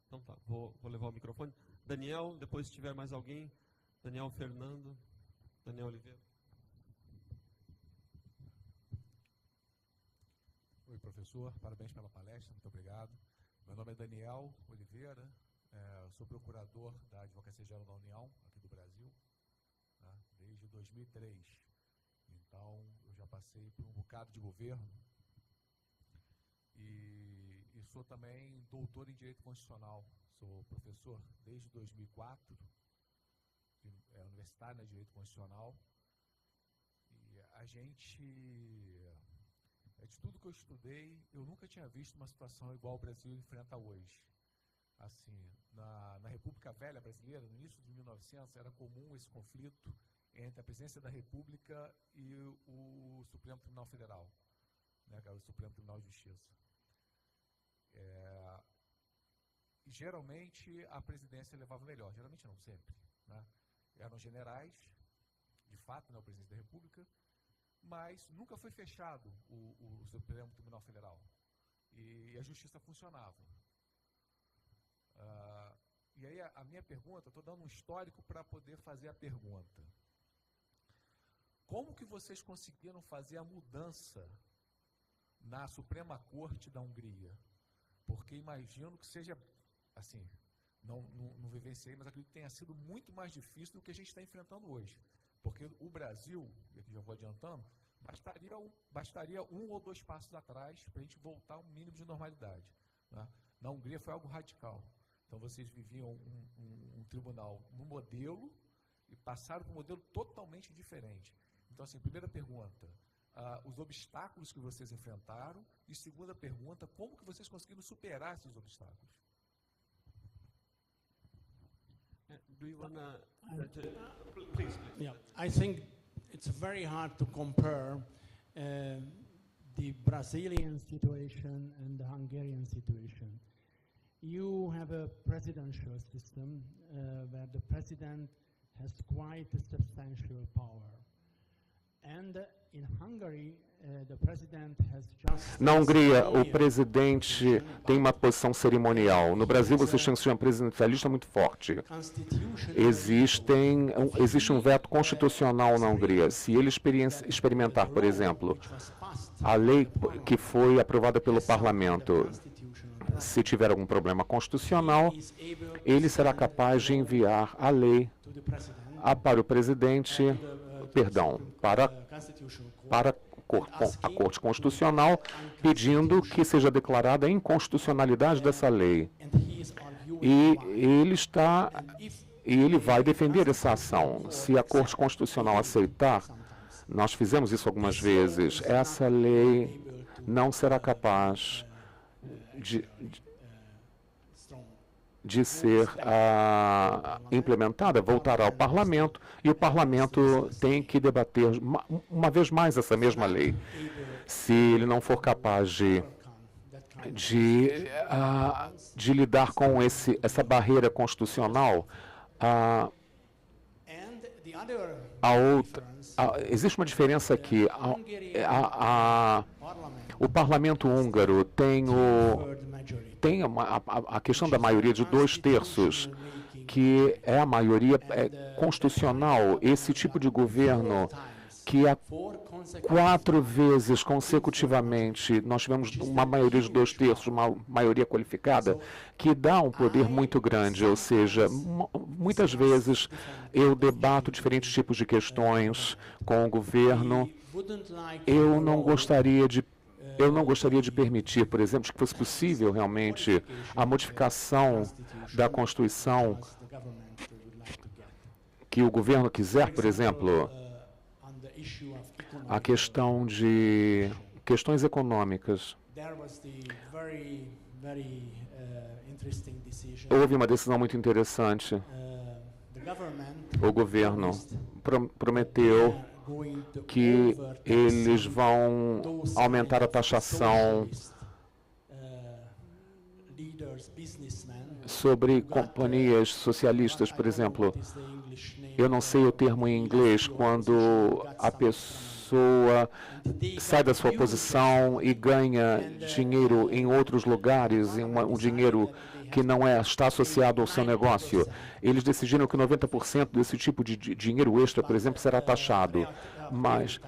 Então tá, vou levar o microfone. Daniel, depois se tiver mais alguém. Daniel Fernando. Daniel Oliveira. Oi, professor. Parabéns pela palestra. Muito obrigado. Meu nome é Daniel Oliveira. Sou procurador da Advocacia Geral da União, aqui do Brasil, né, desde 2003. Então, eu já passei por um bocado de governo e sou também doutor em Direito Constitucional. Sou professor desde 2004, universitário na Direito Constitucional. E a gente, de tudo que eu estudei, eu nunca tinha visto uma situação igual o Brasil enfrenta hoje. Assim, na República Velha Brasileira, no início de 1900, era comum esse conflito entre a Presidência da República e o Supremo Tribunal Federal, né, que era o Supremo Tribunal de Justiça. E geralmente a presidência levava melhor, geralmente não sempre, né? Eram generais, de fato, né, o presidente da República, mas nunca foi fechado o Supremo Tribunal Federal. E a justiça funcionava. E aí a minha pergunta, estou dando um histórico para poder fazer a pergunta. Como que vocês conseguiram fazer a mudança na Suprema Corte da Hungria? Porque imagino que seja, assim, não vivenciei, mas acredito que tenha sido muito mais difícil do que a gente está enfrentando hoje. Porque o Brasil, e aqui já vou adiantando, bastaria 1 ou 2 passos atrás para a gente voltar a um mínimo de normalidade, né? Na Hungria foi algo radical. Então, vocês viviam um tribunal no modelo e passaram para um modelo totalmente diferente. Então, assim, primeira pergunta, os obstáculos que vocês enfrentaram, e segunda pergunta, como que vocês conseguiram superar esses obstáculos? Do you want please. Yeah, I think it's very hard to compare the Brazilian situation and the Hungarian situation. You have a presidential system where the president has quite a substantial power. And in Hungary, the president has just... Na Hungria, o presidente tem uma posição cerimonial. No Brasil, vocês têm um sistema presidencialista muito forte. Existe um veto constitucional na Hungria. Se ele experimentar, por exemplo, a lei que foi aprovada pelo parlamento, se tiver algum problema constitucional, ele será capaz de enviar a lei para o presidente, para a Corte Constitucional, pedindo que seja declarada a inconstitucionalidade dessa lei. E ele vai defender essa ação. Se a Corte Constitucional aceitar, nós fizemos isso algumas vezes, essa lei não será capaz de ser implementada, voltará ao parlamento, e o parlamento tem que debater uma vez mais essa mesma lei. Se ele não for capaz de lidar com essa barreira constitucional, existe uma diferença aqui. O parlamento húngaro tem a questão da maioria de 2/3, que é a maioria constitucional. Esse tipo de governo que 4 vezes consecutivamente nós tivemos uma maioria de 2/3, uma maioria qualificada, que dá um poder muito grande. Ou seja, muitas vezes eu debato diferentes tipos de questões com o governo. Eu não gostaria de permitir, por exemplo, que fosse possível realmente a modificação da Constituição que o governo quiser, por exemplo, a questão de questões econômicas. Houve uma decisão muito interessante. O governo prometeu que eles vão aumentar a taxação sobre companhias socialistas, por exemplo. Eu não sei o termo em inglês, quando a pessoa sai da sua posição e ganha dinheiro em outros lugares, um dinheiro que não está associado ao seu negócio. Eles decidiram que 90% desse tipo de dinheiro extra, por exemplo, será taxado. Mas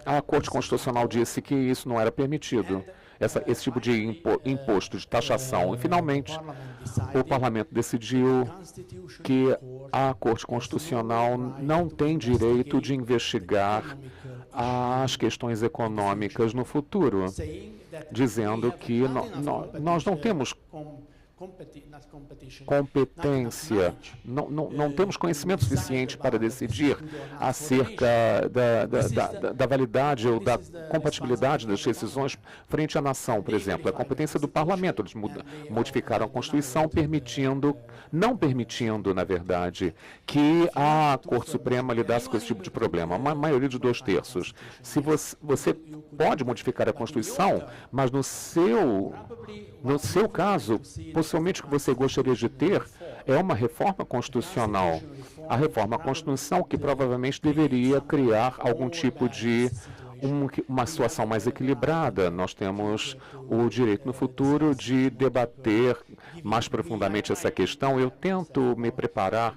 a Corte Constitucional disse que isso não era permitido, esse tipo de imposto, de taxação. E, finalmente, o Parlamento decidiu que a Corte Constitucional não tem direito de investigar as questões econômicas no futuro, dizendo que nós não temos competência, não temos conhecimento suficiente para decidir acerca da validade ou da compatibilidade das decisões frente à nação, por exemplo. A competência do parlamento, eles modificaram a Constituição, não permitindo, na verdade, que a Corte Suprema lidasse com esse tipo de problema. Uma maioria de 2/3. Se você pode modificar a Constituição, mas no seu caso, possivelmente o que você gostaria de ter é uma reforma constitucional. A reforma constitucional que provavelmente deveria criar algum tipo de uma situação mais equilibrada. Nós temos o direito no futuro de debater mais profundamente essa questão. Eu tento me preparar,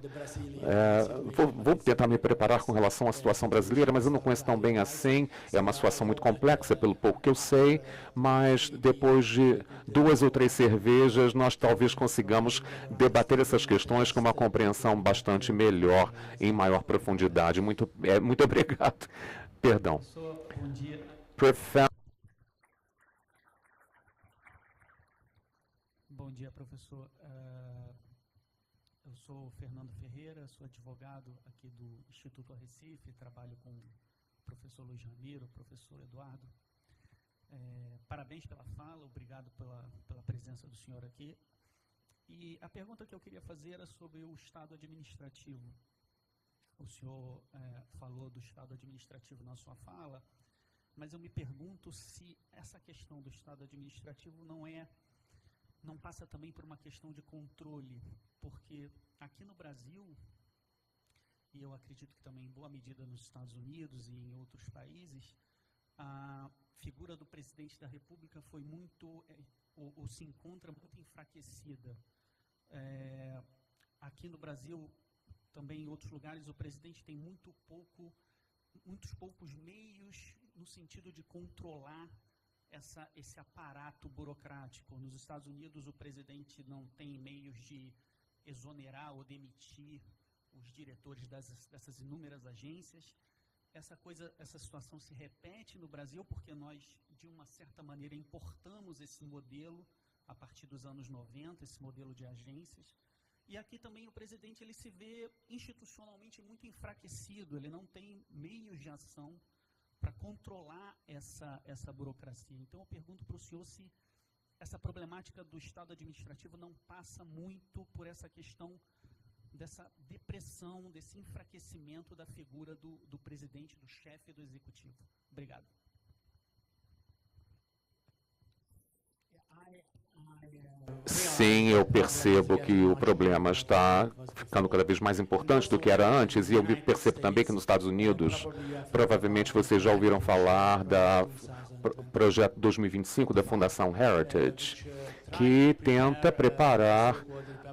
vou tentar me preparar com relação à situação brasileira, mas eu não conheço tão bem assim. É uma situação muito complexa, pelo pouco que eu sei, mas depois de 2 ou 3 cervejas, nós talvez consigamos debater essas questões com uma compreensão bastante melhor, em maior profundidade. Muito obrigado. Perdão. Bom dia. Bom dia, professor. Eu sou Fernando Ferreira, sou advogado aqui do Instituto Recife, trabalho com o professor Luiz Ramiro, o professor Eduardo. Parabéns pela fala, obrigado pela presença do senhor aqui. E a pergunta que eu queria fazer era sobre o Estado administrativo. O senhor falou do Estado administrativo na sua fala, mas eu me pergunto se essa questão do Estado administrativo não passa também por uma questão de controle, porque aqui no Brasil, e eu acredito que também em boa medida nos Estados Unidos e em outros países, a figura do presidente da República foi muito, ou se encontra muito enfraquecida. Aqui no Brasil, também em outros lugares, o presidente tem muitos poucos meios no sentido de controlar esse aparato burocrático. Nos Estados Unidos, o presidente não tem meios de exonerar ou demitir os diretores dessas inúmeras agências. Essa situação se repete no Brasil porque nós, de uma certa maneira, importamos esse modelo a partir dos anos 90, esse modelo de agências. E aqui também o presidente ele se vê institucionalmente muito enfraquecido, ele não tem meios de ação para controlar essa burocracia. Então eu pergunto para o senhor se essa problemática do Estado administrativo não passa muito por essa questão dessa depressão, desse enfraquecimento da figura do presidente, do chefe do executivo. Obrigado. Sim, eu percebo que o problema está ficando cada vez mais importante do que era antes, e eu percebo também que nos Estados Unidos, provavelmente vocês já ouviram falar da projeto 2025 da Fundação Heritage, que tenta preparar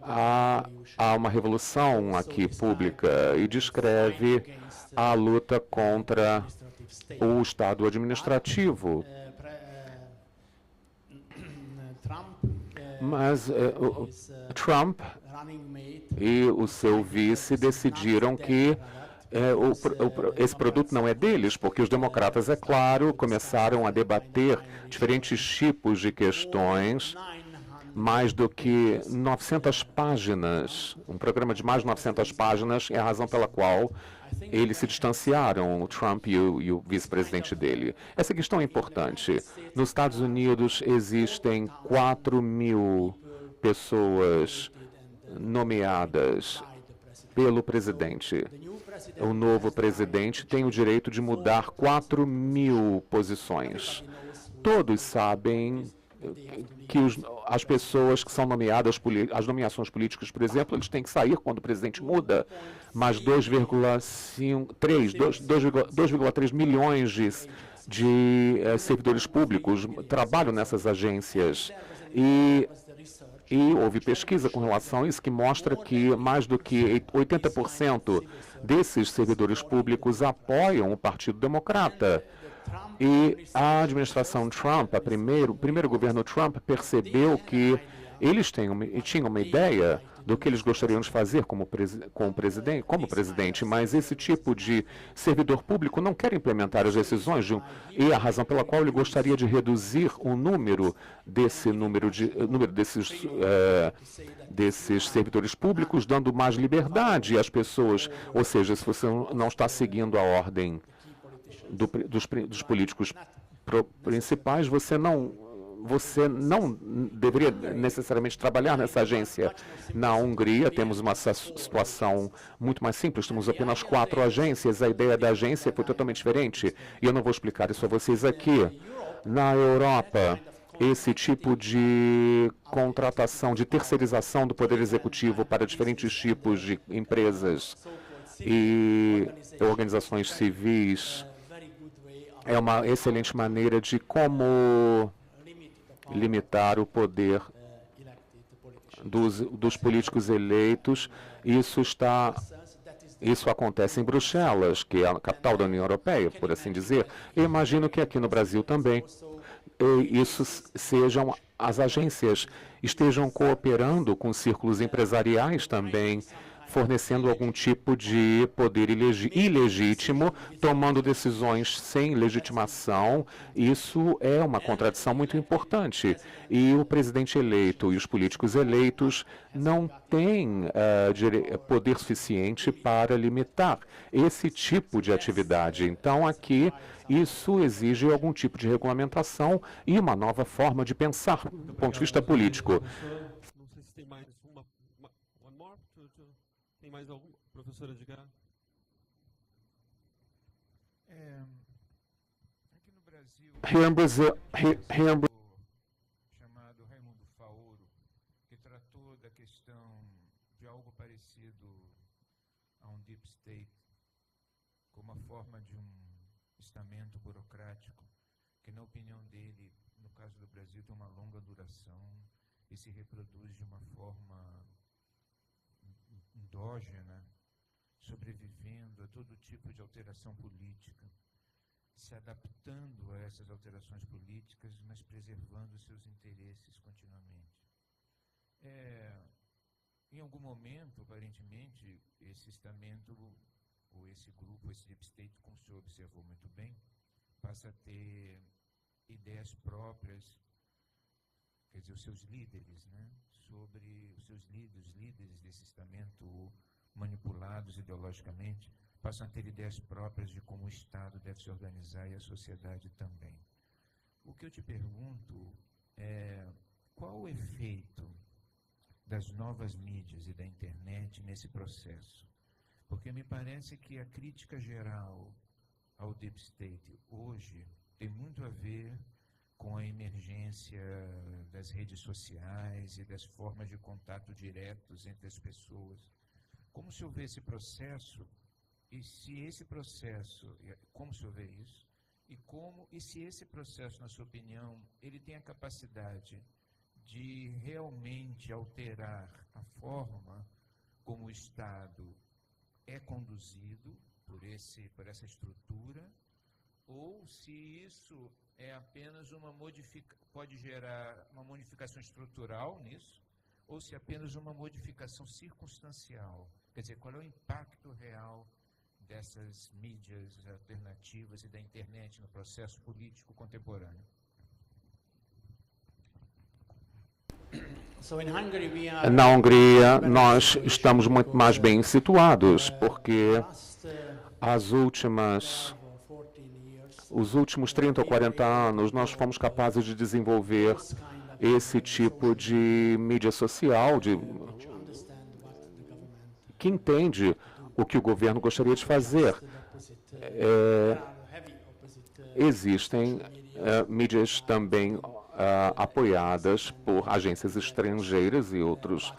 a uma revolução aqui pública e descreve a luta contra o Estado administrativo. Mas o Trump e o seu vice decidiram que esse produto não é deles, porque os democratas, é claro, começaram a debater diferentes tipos de questões, mais do que 900 páginas, um programa de mais de 900 páginas, é a razão pela qual eles se distanciaram, o Trump e o vice-presidente dele. Essa questão é importante. Nos Estados Unidos existem 4.000 pessoas nomeadas pelo presidente. O novo presidente tem o direito de mudar 4.000 posições. Todos sabem que as pessoas que são nomeadas, as nomeações políticas, por exemplo, eles têm que sair quando o presidente muda, mas 2,3 milhões de servidores públicos trabalham nessas agências. E houve pesquisa com relação a isso que mostra que mais do que 80% desses servidores públicos apoiam o Partido Democrata. E a administração Trump, o primeiro governo Trump, percebeu que eles tinham uma ideia do que eles gostariam de fazer como presidente, mas esse tipo de servidor público não quer implementar as decisões e a razão pela qual ele gostaria de reduzir o número desses servidores públicos, dando mais liberdade às pessoas. Ou seja, se você não está seguindo a ordem dos políticos principais, você não deveria necessariamente trabalhar nessa agência. Na Hungria, temos uma situação muito mais simples. Temos apenas 4 agências. A ideia da agência foi totalmente diferente. E eu não vou explicar isso a vocês aqui. Na Europa, esse tipo de contratação, de terceirização do Poder Executivo para diferentes tipos de empresas e organizações civis é uma excelente maneira de como limitar o poder dos políticos eleitos. Isso acontece em Bruxelas, que é a capital da União Europeia, por assim dizer. Eu imagino que aqui no Brasil também as agências estejam cooperando com círculos empresariais também, fornecendo algum tipo de poder ilegítimo, tomando decisões sem legitimação. Isso é uma contradição muito importante. E o presidente eleito e os políticos eleitos não têm poder suficiente para limitar esse tipo de atividade. Então, aqui, isso exige algum tipo de regulamentação e uma nova forma de pensar do ponto de vista político. Não sei se tem mais tem mais alguma? Professora Edgar? Aqui no Brasil, chamado Raimundo Faoro, que tratou da questão de algo parecido a um deep state, como uma forma de um estamento burocrático, que na opinião dele, no caso do Brasil, tem uma longa duração e se reproduz de uma forma endógena, sobrevivendo a todo tipo de alteração política, se adaptando a essas alterações políticas, mas preservando seus interesses continuamente. Em algum momento, aparentemente, esse estamento, ou esse grupo, esse deep state, como o senhor observou muito bem, passa a ter ideias próprias, quer dizer, os seus líderes, né? Sobre os seus líderes desse estamento manipulados ideologicamente, passam a ter ideias próprias de como o Estado deve se organizar e a sociedade também. O que eu te pergunto é qual o efeito das novas mídias e da internet nesse processo? Porque me parece que a crítica geral ao Deep State hoje tem muito a ver com a emergência das redes sociais e das formas de contato diretos entre as pessoas. Como se houver esse processo, e se esse processo, como se houver isso, e se esse processo, na sua opinião, ele tem a capacidade de realmente alterar a forma como o Estado é conduzido por essa estrutura, ou se isso é apenas pode gerar uma modificação estrutural nisso, ou se é apenas uma modificação circunstancial. Quer dizer, qual é o impacto real dessas mídias alternativas e da internet no processo político contemporâneo? Na Hungria, nós estamos muito mais bem situados, porque os últimos 30 ou 40 anos, nós fomos capazes de desenvolver esse tipo de mídia social, que entende o que o governo gostaria de fazer. Existem mídias também apoiadas por agências estrangeiras e outras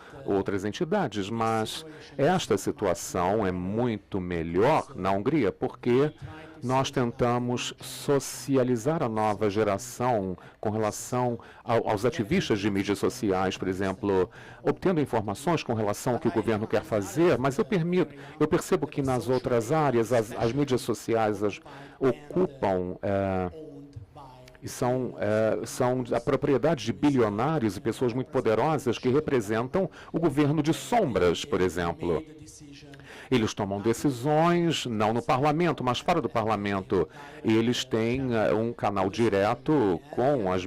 entidades, mas esta situação é muito melhor na Hungria, porque nós tentamos socializar a nova geração com relação aos ativistas de mídias sociais, por exemplo, obtendo informações com relação ao que o governo quer fazer, mas eu percebo que nas outras áreas as mídias sociais ocupam e são a propriedade de bilionários e pessoas muito poderosas que representam o governo de sombras, por exemplo. Eles tomam decisões, não no parlamento, mas fora do parlamento. E eles têm um canal direto com as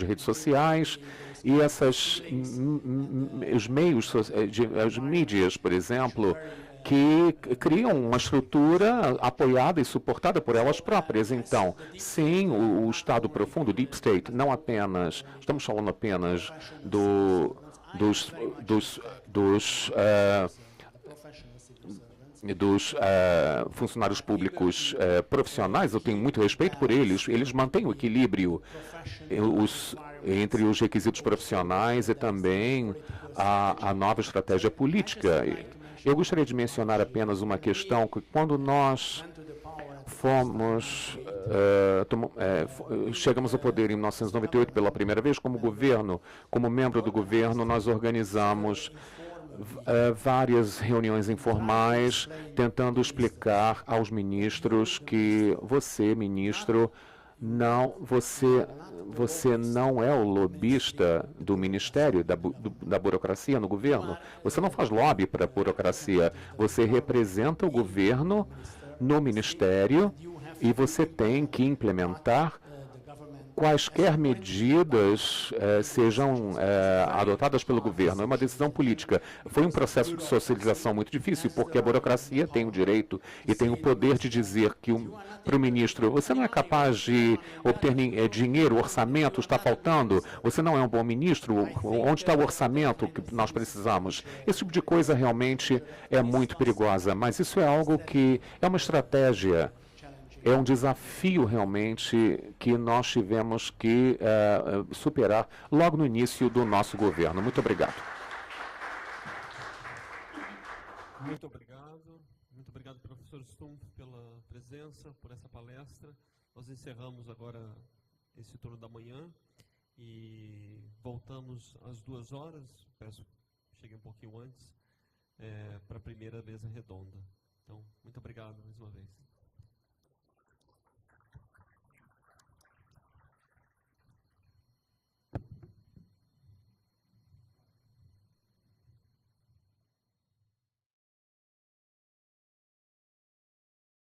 redes sociais e as mídias, por exemplo, que criam uma estrutura apoiada e suportada por elas próprias. Então, sim, o Estado profundo, o Deep State, não apenas, estamos falando apenas dos funcionários públicos profissionais. Eu tenho muito respeito por eles. Eles mantêm o equilíbrio. entre os requisitos profissionais e também a nova estratégia política. Eu gostaria de mencionar apenas uma questão, que quando nós chegamos ao poder em 1998 pela primeira vez como governo, como membro do governo, nós organizamos várias reuniões informais tentando explicar aos ministros que você, ministro, você não é o lobista do ministério, da burocracia no governo. Você não faz lobby para a burocracia. Você representa o governo no ministério e você tem que implementar quaisquer medidas sejam adotadas pelo governo. É uma decisão política. Foi um processo de socialização muito difícil, porque a burocracia tem o direito e tem o poder de dizer que para o ministro, você não é capaz de obter dinheiro, o orçamento está faltando, você não é um bom ministro, onde está o orçamento que nós precisamos? Esse tipo de coisa realmente é muito perigosa, mas isso é algo que é uma estratégia. É um desafio realmente que nós tivemos que superar logo no início do nosso governo. Muito obrigado. Muito obrigado, professor Stumpf, pela presença, por essa palestra. Nós encerramos agora esse turno da manhã e voltamos às 2 horas, peço que chegue um pouquinho antes, para a primeira mesa redonda.